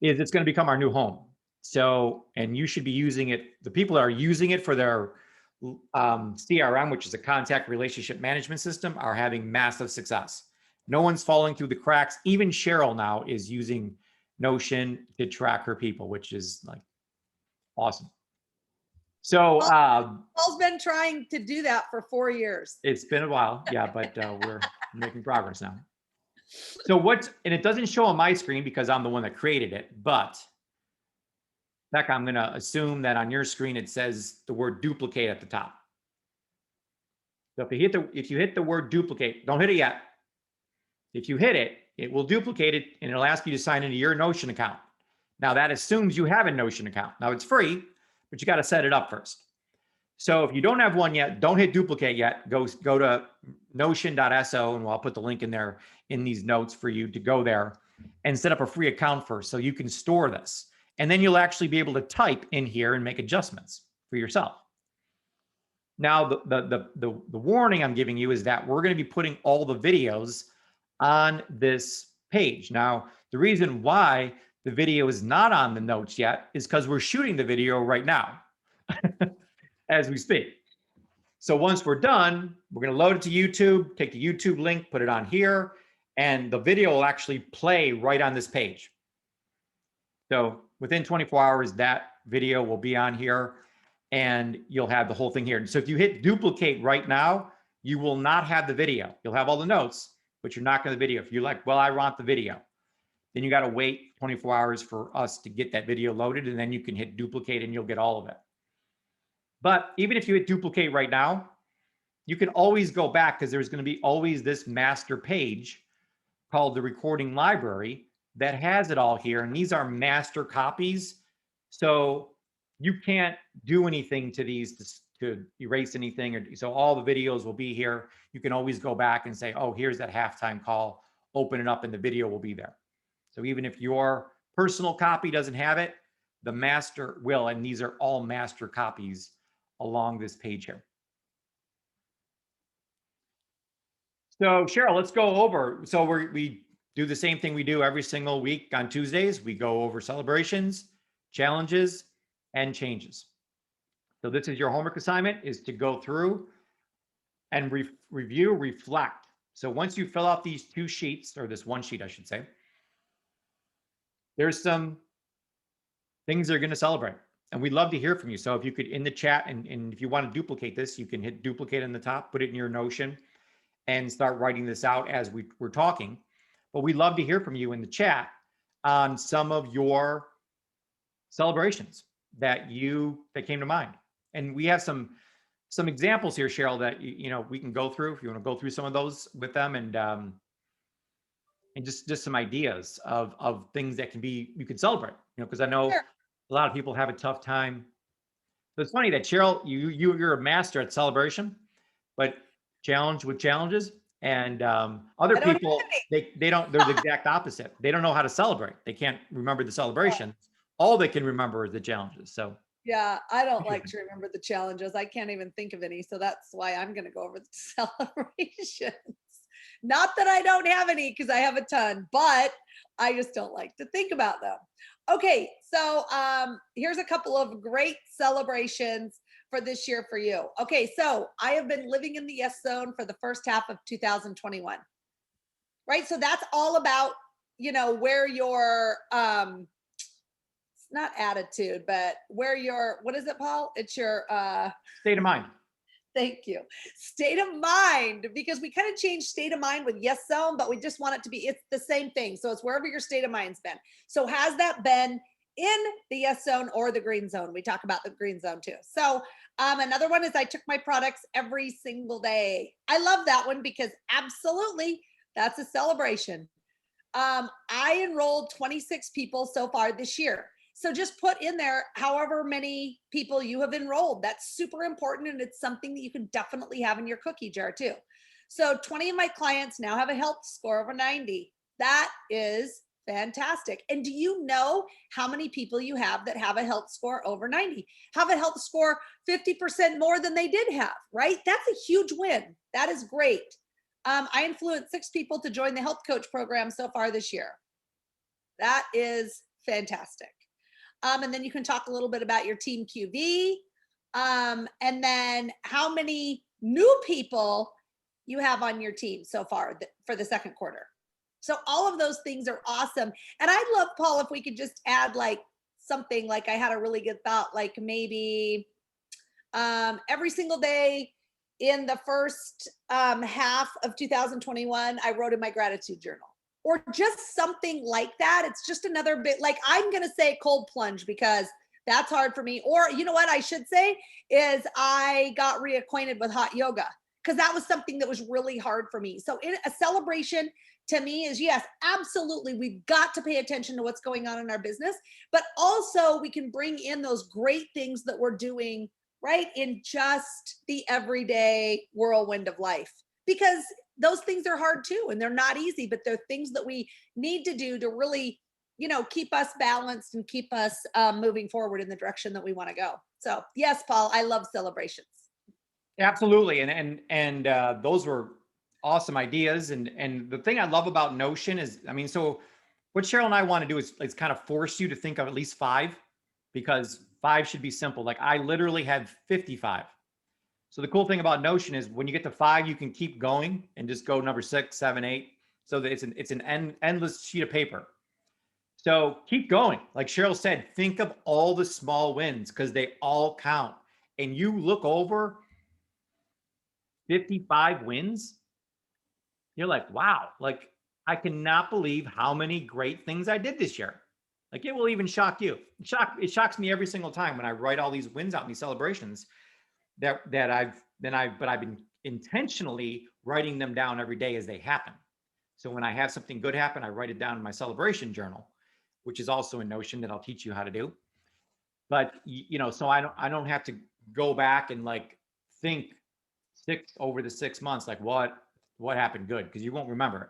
is it's going to become our new home. So, and you should be using it. The people that are using it for their CRM, which is a contact relationship management system, are having massive success. No one's falling through the cracks. Even Cheryl now is using Notion to track her people, which is like awesome. So Paul's been trying to do that for 4 years. It's been a while, yeah, but we're making progress now. So and it doesn't show on my screen because I'm the one that created it, but Becca, I'm going to assume that on your screen it says the word duplicate at the top. So if you hit the word duplicate, don't hit it yet. If you hit it, it will duplicate it and it'll ask you to sign into your Notion account. Now that assumes you have a Notion account. Now it's free, but you got to set it up first. So if you don't have one yet, don't hit duplicate yet. Go to notion.so, and I'll put the link in there in these notes for you to go there and set up a free account first so you can store this. And then you'll actually be able to type in here and make adjustments for yourself. Now, the warning I'm giving you is that we're going to be putting all the videos on this page. Now, the reason why the video is not on the notes yet is because we're shooting the video right now as we speak. So once we're done, we're going to load it to YouTube, take the YouTube link, put it on here, and the video will actually play right on this page. So within 24 hours, that video will be on here and you'll have the whole thing here. So if you hit duplicate right now, you will not have the video. You'll have all the notes, but you're not going to the video. If you're like, well, I want the video, then you got to wait 24 hours for us to get that video loaded, and then you can hit duplicate and you'll get all of it. But even if you hit duplicate right now, you can always go back because there's going to be always this master page called the recording library that has it all here. And these are master copies. So you can't do anything to these to erase anything. So all the videos will be here. You can always go back and say, oh, here's that halftime call, open it up and the video will be there. So even if your personal copy doesn't have it, the master will, and these are all master copies along this page here. So Cheryl, let's go over. So we do the same thing we do every single week on Tuesdays. We go over celebrations, challenges, and changes. So this is your homework assignment, is to go through and review, reflect. So once you fill out these two sheets, or this one sheet, I should say, there's some things they're going to celebrate. And we'd love to hear from you. So if you could, in the chat, and if you want to duplicate this, you can hit duplicate on the top, put it in your Notion, and start writing this out as we're talking. But we'd love to hear from you in the chat on some of your celebrations that came to mind. And we have some examples here, Cheryl, that we can go through if you want to go through some of those with them, and just some ideas of things that you can celebrate. Because I know Sure. a lot of people have a tough time. So it's funny that Cheryl, you're a master at celebration, but challenge with challenges, and other people, they don't, they're the exact opposite. They don't know how to celebrate. They can't remember the celebration. All they can remember is the challenges. So Yeah, I don't like to remember the challenges. I can't even think of any. So that's why I'm going to go over the celebrations. Not that I don't have any, because I have a ton, but I just don't like to think about them. Okay, so here's a couple of great celebrations for this year for you. Okay, so I have been living in the yes zone for the first half of 2021. Right? So that's all about, where your it's not attitude, but where your, what is it, Paul? It's your state of mind. Thank you. State of mind, because we kind of changed state of mind with yes zone, but we just want it to be, it's the same thing. So it's wherever your state of mind's been. So has that been in the yes zone or the green zone? We talk about the green zone too. So another one is I took my products every single day. I love that one because absolutely that's a celebration. I enrolled 26 people so far this year. So just put in there however many people you have enrolled. That's super important. And it's something that you can definitely have in your cookie jar too. So 20 of my clients now have a health score over 90. That is fantastic. And do you know how many people you have that have a health score over 90? Have a health score 50% more than they did have, right? That's a huge win. That is great. I influenced 6 people to join the health coach program so far this year. That is fantastic. And then you can talk a little bit about your team QV, and then how many new people you have on your team so far for the second quarter. So all of those things are awesome. And I'd love, Paul, if we could just add like something, like I had a really good thought, like maybe every single day in the first half of 2021, I wrote in my gratitude journal. Or just something like that. It's just another bit, like I'm going to say cold plunge because that's hard for me. Or you know what I should say is I got reacquainted with hot yoga because that was something that was really hard for me. So a celebration to me is, yes, absolutely. We've got to pay attention to what's going on in our business, but also we can bring in those great things that we're doing right in just the everyday whirlwind of life, because those things are hard too, and they're not easy, but they're things that we need to do to really, keep us balanced and keep us moving forward in the direction that we want to go. So yes, Paul, I love celebrations. Absolutely. Those were awesome ideas. And the thing I love about Notion is, I mean, so what Cheryl and I want to do is kind of force you to think of at least five, because five should be simple. Like I literally had 55. So the cool thing about Notion is when you get to five, you can keep going and just go number 6, 7, 8. So that it's an endless sheet of paper. So keep going. Like Cheryl said, think of all the small wins because they all count. And you look over 55 wins, you're like, wow, like I cannot believe how many great things I did this year. Like it will even shock you. It shocks me every single time when I write all these wins out in these celebrations that I've been intentionally writing them down every day as they happen. So when I have something good happen, I write it down in my celebration journal, which is also a Notion that I'll teach you how to do. But so I don't have to go back and like think over the 6 months, like what happened good, because you won't remember it.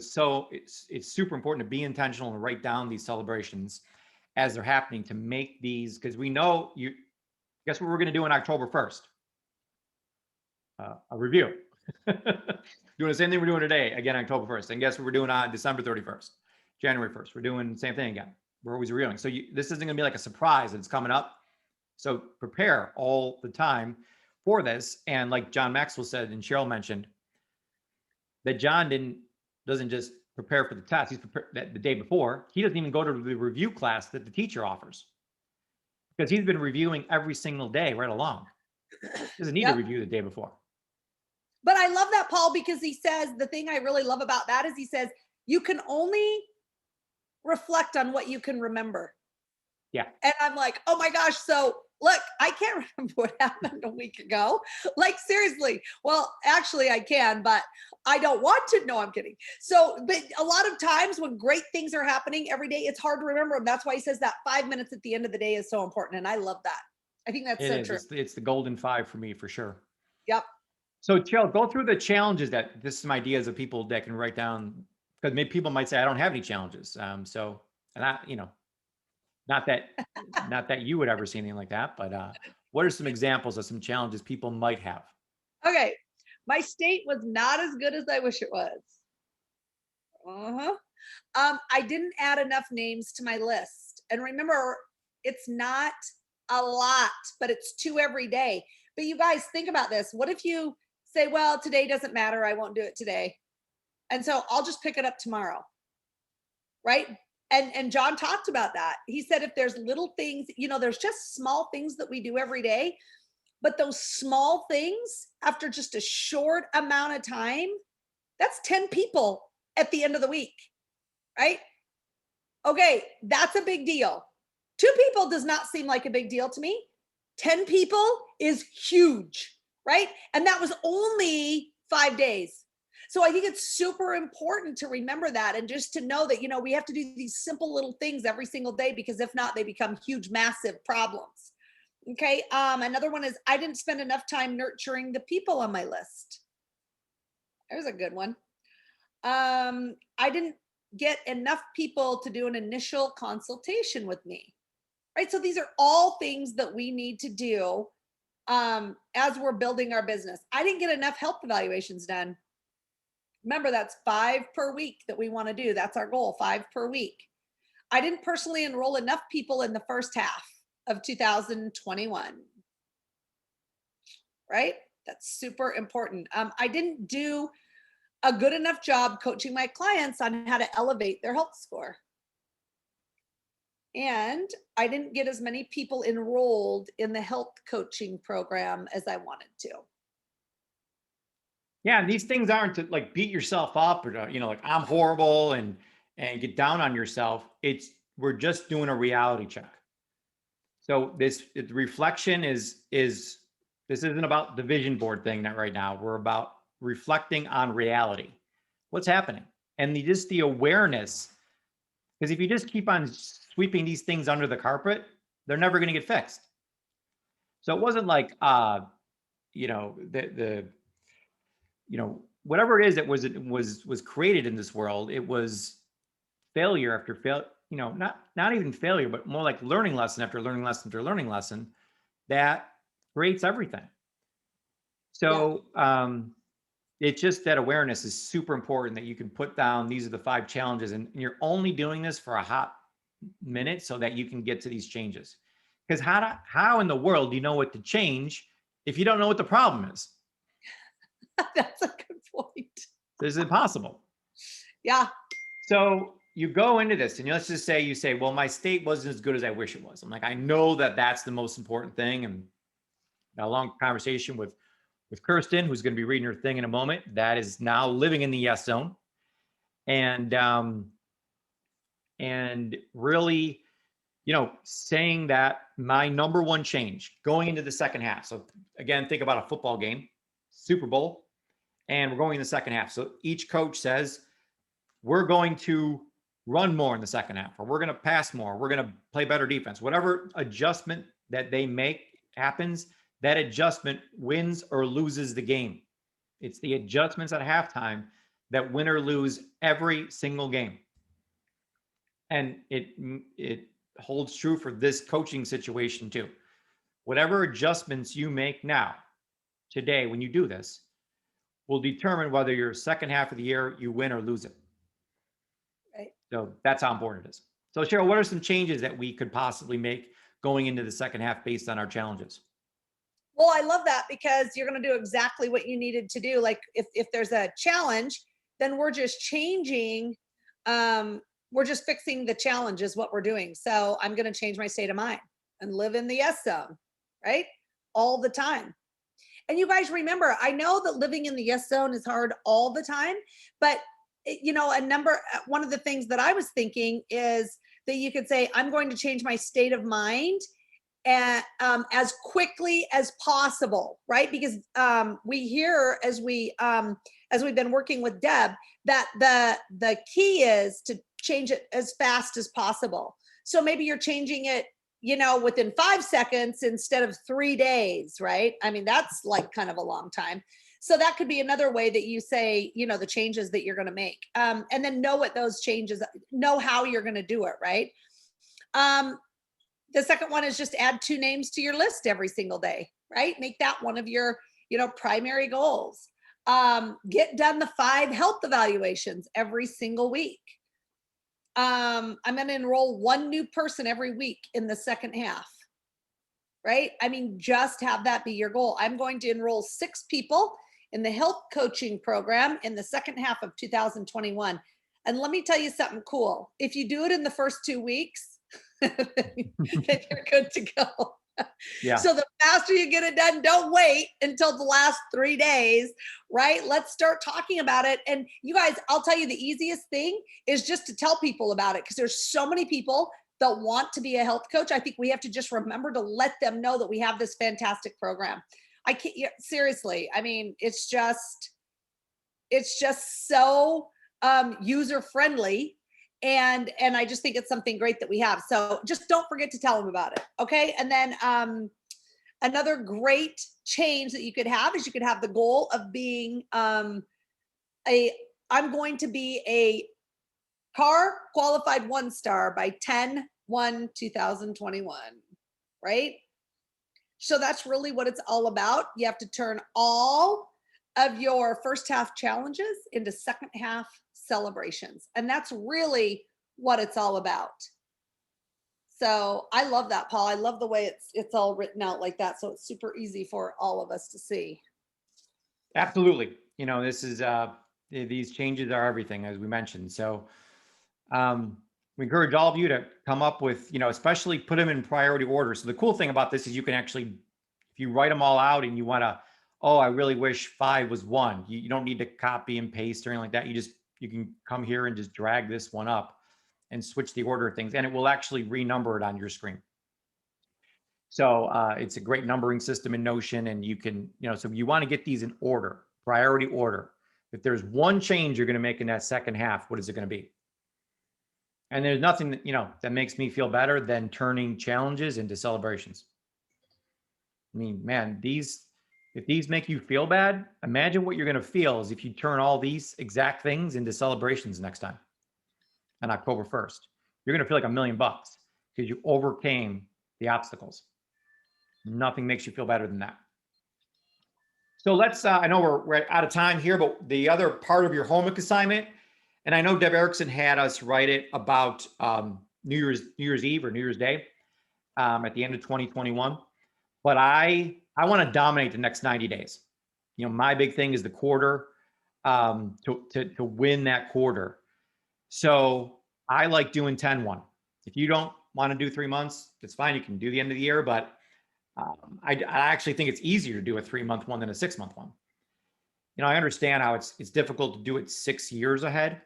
So it's super important to be intentional and write down these celebrations as they're happening to make these, because we know you guess what we're going to do on October 1st? A review. Doing the same thing we're doing today, again, October 1st. And guess what we're doing on December 31st, January 1st? We're doing the same thing again. We're always reviewing. So this isn't going to be like a surprise that's coming up. So prepare all the time for this. And like John Maxwell said, and Cheryl mentioned, that John doesn't just prepare for the test. He's prepared the day before. He doesn't even go to the review class that the teacher offers because he's been reviewing every single day right along. Doesn't need to review the day before. But I love that, Paul, because he says the thing I really love about that is he says you can only reflect on what you can remember. Yeah. And I'm like, oh my gosh. So look, I can't remember what happened a week ago. Like seriously. Well, actually I can, but I don't want to. No, I'm kidding. So, but a lot of times when great things are happening every day, it's hard to remember them. That's why he says that 5 minutes at the end of the day is so important. And I love that. I think that's so true. It's the golden 5 for me, for sure. Yep. So Cheryl, go through the challenges that this is some ideas of people that can write down, because maybe people might say, I don't have any challenges. And I, not that you would ever see anything like that, but what are some examples of some challenges people might have? Okay. My state was not as good as I wish it was. I didn't add enough names to my list. And remember, it's not a lot, but it's 2 every day. But you guys think about this. What if you say, well, today doesn't matter. I won't do it today. And so I'll just pick it up tomorrow. Right. And John talked about that. He said, if there's little things, there's just small things that we do every day, but those small things after just a short amount of time, that's 10 people at the end of the week. Right. Okay. That's a big deal. 2 people does not seem like a big deal to me. 10 people is huge, right? And that was only 5 days. So I think it's super important to remember that and just to know that, we have to do these simple little things every single day, because if not, they become huge, massive problems. Okay. Another one is I didn't spend enough time nurturing the people on my list. There's a good one. I didn't get enough people to do an initial consultation with me. Right. So these are all things that we need to do as we're building our business. I didn't get enough health evaluations done. Remember, that's 5 per week that we want to do. That's our goal, 5 per week. I didn't personally enroll enough people in the first half of 2021. Right. That's super important. I didn't do a good enough job coaching my clients on how to elevate their health score. And I didn't get as many people enrolled in the health coaching program as I wanted to. Yeah, and these things aren't to like beat yourself up or like I'm horrible and get down on yourself. We're just doing a reality check. So the reflection is this isn't about the vision board thing that right now. We're about reflecting on reality. What's happening? And just the awareness, because if you just keep on sweeping these things under the carpet, they're never going to get fixed. So it wasn't like, whatever it is that was created in this world, it was failure after failure, not even failure, but more like learning lesson after learning lesson after learning lesson that creates everything. So it's just that awareness is super important, that you can put down, these are the 5 challenges, and you're only doing this for a hot minute so that you can get to these changes. Because how in the world do you know what to change if you don't know what the problem is? That's a good point. This is impossible. Yeah. So you go into this and let's just say you say, well, my state wasn't as good as I wish it was. I'm like, I know that that's the most important thing. And a long conversation with Kirsten, who's going to be reading her thing in a moment, that is now living in the yes zone. And really, saying that my number one change going into the second half. So again, think about a football game, Super Bowl, and we're going in the second half. So each coach says, we're going to run more in the second half, or we're going to pass more. We're going to play better defense. Whatever adjustment that they make happens, that adjustment wins or loses the game. It's the adjustments at halftime that win or lose every single game. And it holds true for this coaching situation too. Whatever adjustments you make now, today, when you do this, will determine whether your second half of the year you win or lose it. Right. So that's how important it is. So Cheryl, what are some changes that we could possibly make going into the second half based on our challenges? Well, I love that, because you're going to do exactly what you needed to do. Like if there's a challenge, then we're just changing. We're just fixing the challenge is what we're doing. So I'm going to change my state of mind and live in the yes zone, right? All the time. And you guys remember, I know that living in the yes zone is hard all the time, but one of the things that I was thinking is that you could say, I'm going to change my state of mind and as quickly as possible, right? Because we hear as we've been working with Deb, that the key is to change it as fast as possible. So maybe you're changing it, within 5 seconds instead of 3 days, right? I mean, that's like kind of a long time. So that could be another way that you say, the changes that you're going to make, and then know what those changes, know how you're going to do it, right? The second one is just add 2 names to your list every single day, right? Make that one of your, primary goals. Get done the 5 health evaluations every single week. I'm going to enroll 1 new person every week in the second half, right? I mean, just have that be your goal. I'm going to enroll 6 people in the health coaching program in the second half of 2021. And let me tell you something cool. If you do it in the first 2 weeks, then you're good to go. Yeah. So the faster you get it done, don't wait until the last 3 days, right? Let's start talking about it. And you guys, I'll tell you, the easiest thing is just to tell people about it, because there's so many people that want to be a health coach. I think we have to just remember to let them know that we have this fantastic program. I can't, seriously. I mean, it's just so user friendly. And I just think it's something great that we have. So just don't forget to tell them about it. Okay. And then another great change that you could have is you could have the goal of being I'm going to be a CAR qualified 1-star by 10/1/2021, right? So that's really what it's all about. You have to turn all of your first half challenges into second half celebrations. And that's really what it's all about. So I love that, Paul. I love the way it's all written out like that. So it's super easy for all of us to see. Absolutely. This is these changes are everything, as we mentioned. So we encourage all of you to come up with, especially put them in priority order. So the cool thing about this is you can actually, if you write them all out and you want to, oh, I really wish 5 was 1. You don't need to copy and paste or anything like that. You can come here and just drag this one up and switch the order of things, and it will actually renumber it on your screen. So it's a great numbering system in Notion, and you can, so you want to get these in order, priority order. If there's one change you're going to make in that second half, what is it going to be? And there's nothing that, that makes me feel better than turning challenges into celebrations. I mean, man, if these make you feel bad, imagine what you're going to feel is if you turn all these exact things into celebrations next time on October 1st. You're going to feel like $1 million because you overcame the obstacles. Nothing makes you feel better than that. So let's, I know we're out of time here, but the other part of your homework assignment, and I know Deb Erickson had us write it about New Year's Eve or New Year's Day at the end of 2021. But I want to dominate the next 90 days. You know, my big thing is the quarter, to win that quarter. So I like doing 10-1. If you don't want to do 3 months, it's fine. You can do the end of the year, but I actually think it's easier to do a 3-month one than a 6-month one. You know, I understand how it's difficult to do it 6 years ahead,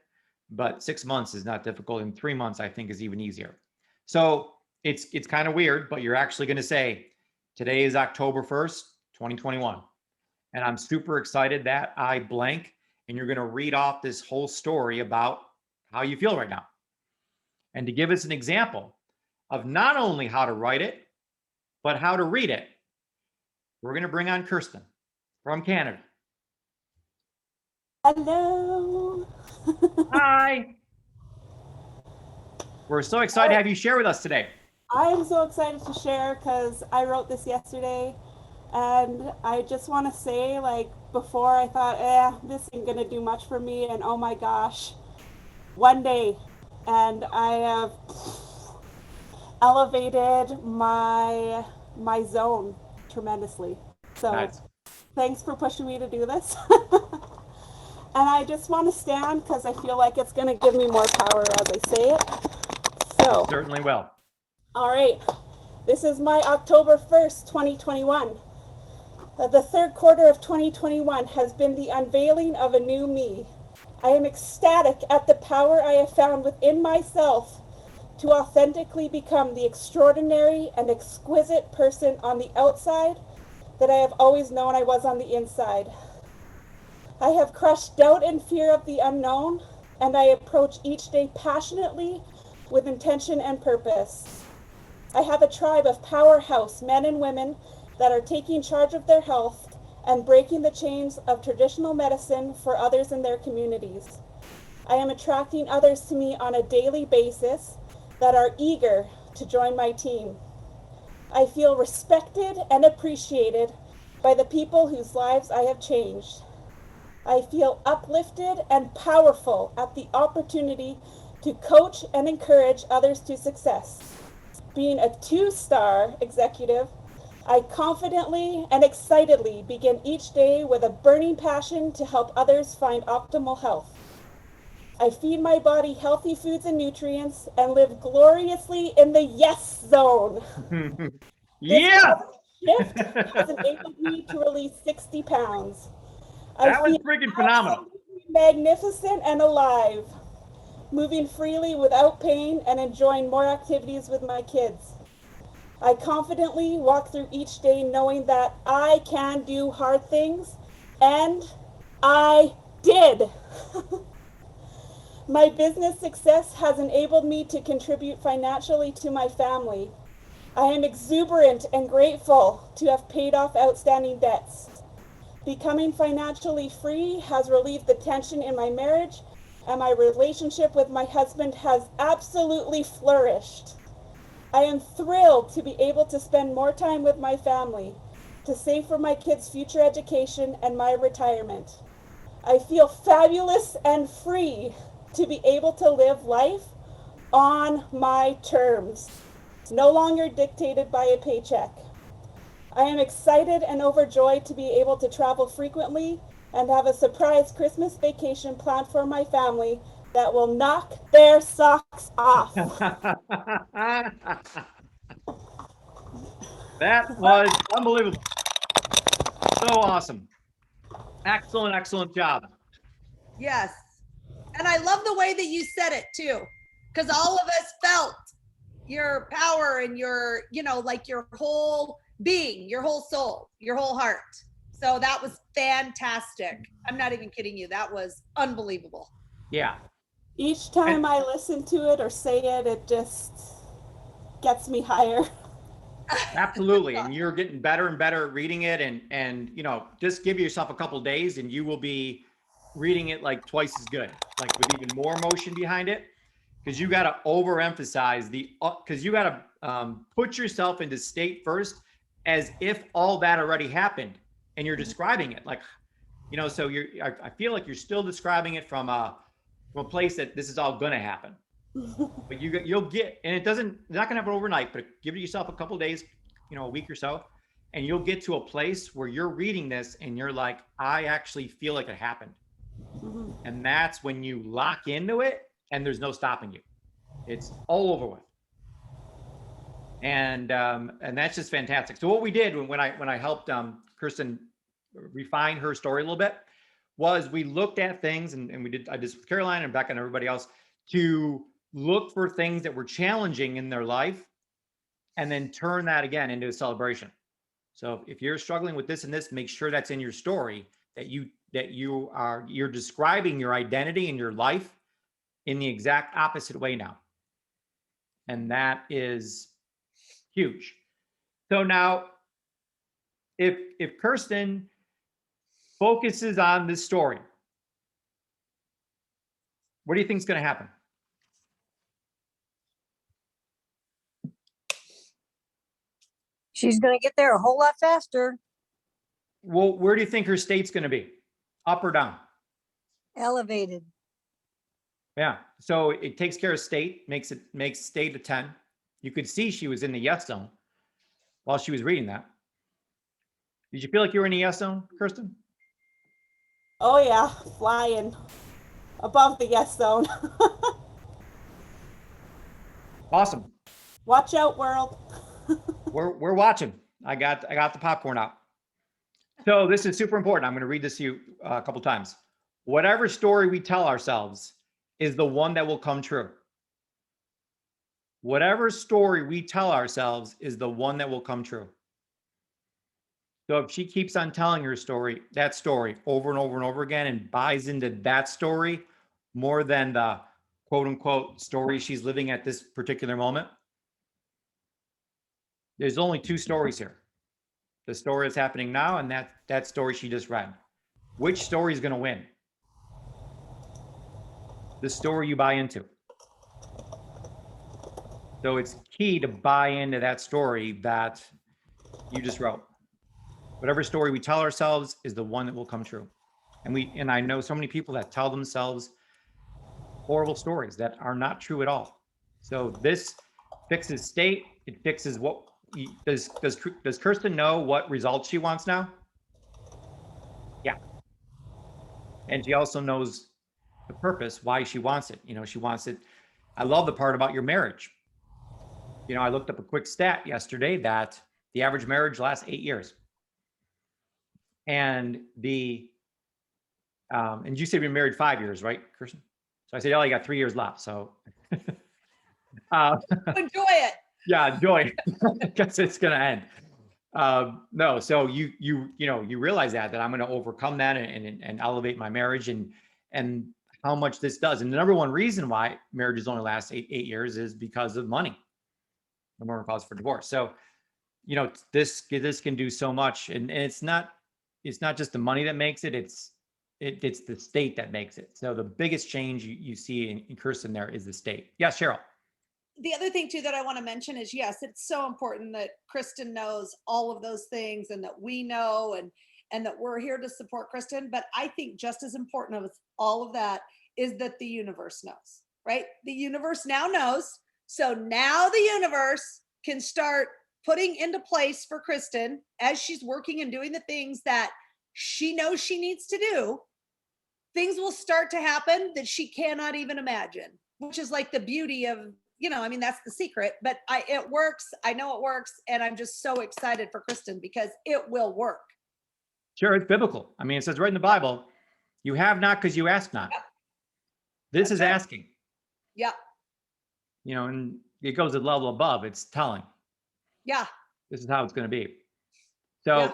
but 6 months is not difficult, and 3 months I think is even easier. So it's kind of weird, but you're actually going to say, today is October 1st, 2021. And I'm super excited that I blank, and you're going to read off this whole story about how you feel right now. And to give us an example of not only how to write it, but how to read it, we're going to bring on Kirsten from Canada. Hello. Hi. We're so excited to have you share with us today. I am so excited to share because I wrote this yesterday, and I just want to say, like, before I thought, this ain't gonna do much for me, and oh my gosh, one day, and I have elevated my zone tremendously. So Nice. thanks for pushing me to do this. And I just want to stand because I feel like it's going to give me more power as I say it. So Certainly will. all right, this is my October 1st, 2021. The third quarter of 2021 has been the unveiling of a new me. I am ecstatic at the power I have found within myself to authentically become the extraordinary and exquisite person on the outside that I have always known I was on the inside. I have crushed doubt and fear of the unknown, and I approach each day passionately with intention and purpose. I have a tribe of powerhouse men and women that are taking charge of their health and breaking the chains of traditional medicine for others in their communities. I am attracting others to me on a daily basis that are eager to join my team. I feel respected and appreciated by the people whose lives I have changed. I feel uplifted and powerful at the opportunity to coach and encourage others to success. Being a 2-star executive, I confidently and excitedly begin each day with a burning passion to help others find optimal health. I feed my body healthy foods and nutrients and live gloriously in the yes zone. Yeah. This shift has enabled me to release 60 pounds. That was freaking phenomenal. Magnificent and alive, moving freely without pain and enjoying more activities with my kids. I confidently walk through each day knowing that I can do hard things, and I did. My business success has enabled me to contribute financially to my family. I am exuberant and grateful to have paid off outstanding debts. Becoming financially free has relieved the tension in my marriage, and my relationship with my husband has absolutely flourished. I am thrilled to be able to spend more time with my family, to save for my kids' future education and my retirement. I feel fabulous and free to be able to live life on my terms, no longer dictated by a paycheck. I am excited and overjoyed to be able to travel frequently and have a surprise Christmas vacation planned for my family that will knock their socks off. That was unbelievable. So awesome. Excellent, excellent job. Yes. And I love the way that you said it too, because all of us felt your power and your, like your whole being, your whole soul, your whole heart. So that was fantastic. I'm not even kidding you. That was unbelievable. Yeah. Each time I listen to it or say it, it just gets me higher. Absolutely. And you're getting better and better at reading it, and just give yourself a couple days and you will be reading it like twice as good, like with even more emotion behind it, because you got to overemphasize because you got to put yourself into state first as if all that already happened. and you're describing it like, so I feel like you're still describing it from a place that this is all going to happen. But you'll get, and it's not going to happen overnight, but give yourself a couple of days, a week or so, and you'll get to a place where you're reading this and you're like, I actually feel like it happened. And that's when you lock into it and there's no stopping you. It's all over with. And that's just fantastic. So what we did when I helped Kirsten refine her story a little bit was we looked at things, and I did with Caroline and Becca and everybody else to look for things that were challenging in their life and then turn that again into a celebration. So if you're struggling with this and this, make sure that's in your story, that you're describing your identity and your life in the exact opposite way now. And that is huge. So now if Kirsten focuses on this story, what do you think is going to happen? She's going to get there a whole lot faster. Well, where do you think her state's going to be? Up or down? Elevated. Yeah. So it takes care of state, makes state a 10. You could see she was in the yes zone while she was reading that. Did you feel like you were in the yes zone, Kirsten? Oh yeah, flying above the yes zone. Awesome. Watch out, world. We're watching. I got the popcorn out. So this is super important. I'm going to read this to you a couple times. Whatever story we tell ourselves is the one that will come true. Whatever story we tell ourselves is the one that will come true. So if she keeps on telling her story, that story over and over and over again, and buys into that story more than the quote unquote story she's living at this particular moment, there's only two stories here. The story that's happening now and that story she just read. Which story is going to win? The story you buy into. So it's key to buy into that story that you just wrote. Whatever story we tell ourselves is the one that will come true. And I know so many people that tell themselves horrible stories that are not true at all. So this fixes state. It fixes what does Kirsten know what results she wants now? Yeah. And she also knows the purpose, why she wants it. She wants it. I love the part about your marriage. I looked up a quick stat yesterday that the average marriage lasts 8 years. And and you said you've been married 5 years, right, Kirsten? So I said, oh, you got 3 years left. So Enjoy it. Yeah, enjoy. Because it's gonna end. No, so you realize that I'm gonna overcome that and elevate my marriage and how much this does. And the number one reason why marriages only last eight years is because of money. The more cause for divorce. So, this can do so much, and it's not just the money that makes it. It's the state that makes it. So the biggest change you see in Kirsten there is the state. Yes, Cheryl. The other thing too that I want to mention is, yes, it's so important that Kristen knows all of those things and that we know and that we're here to support Kristen. But I think just as important as all of that is that the universe knows, right? The universe now knows. So now the universe can start putting into place for Kristen as she's working and doing the things that she knows she needs to do. Things will start to happen that she cannot even imagine, which is like the beauty of, that's the secret, but it works. I know it works. And I'm just so excited for Kristen because it will work. Sure. It's biblical. It says right in the Bible, you have not because you ask not. Yep. This is asking. Yeah. And it goes a level above. It's telling. Yeah. This is how it's going to be. So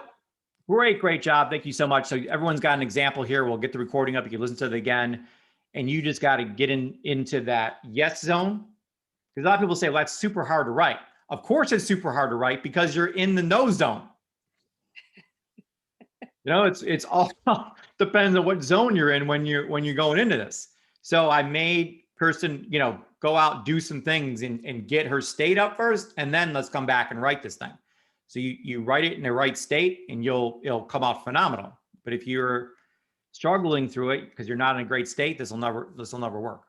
great job. Thank you so much. So everyone's got an example here. We'll get the recording up. You can listen to it again. And you just got to get into that yes zone. Because a lot of people say, well, that's super hard to write. Of course it's super hard to write because you're in the no zone. It's all depends on what zone you're in when you're going into this. So I made Kirsten, go out, do some things and get her state up first, and then let's come back and write this thing. So you write it in the right state and it'll come out phenomenal. But if you're struggling through it because you're not in a great state, this will never work.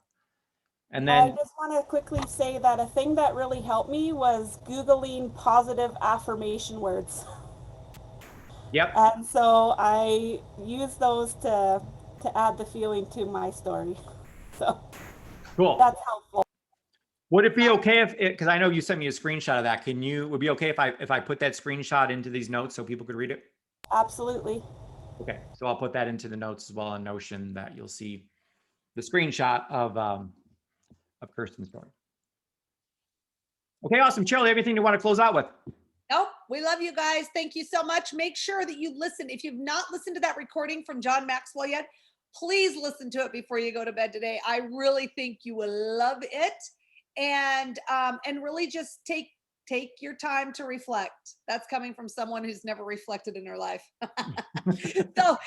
And I then, just want to quickly say that a thing that really helped me was Googling positive affirmation words. yep, And so I use those to add the feeling to my story. So cool. that's helpful. Would it be okay because I know you sent me a screenshot of that. Would it be okay if I put that screenshot into these notes so people could read it? Absolutely. Okay, so I'll put that into the notes as well on Notion that you'll see the screenshot of Kirsten's story. Okay, awesome. Cheryl, everything you want to close out with? Nope. We love you guys. Thank you so much. Make sure that you listen. If you've not listened to that recording from John Maxwell yet, please listen to it before you go to bed today. I really think you will love it. And really just take your time to reflect. That's coming from someone who's never reflected in her life. But now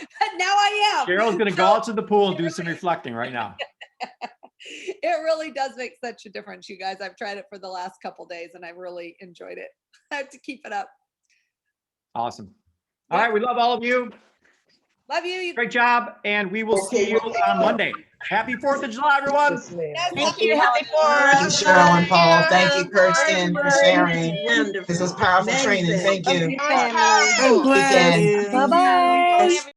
I am. Cheryl's going to go out to the pool and do some reflecting right now. It really does make such a difference, you guys. I've tried it for the last couple days and I really enjoyed it. I have to keep it up. Awesome. All right, we love all of you. Love you. Great job, and we will see you on Monday. Happy 4th of July, everyone. Yes, Thank you. Happy Thank you, 4th. Cheryl and Paul. Thank you, Kirsten, for sharing. Wonderful. This was powerful training. Thank you. Amazing. Weekend. Bye-bye.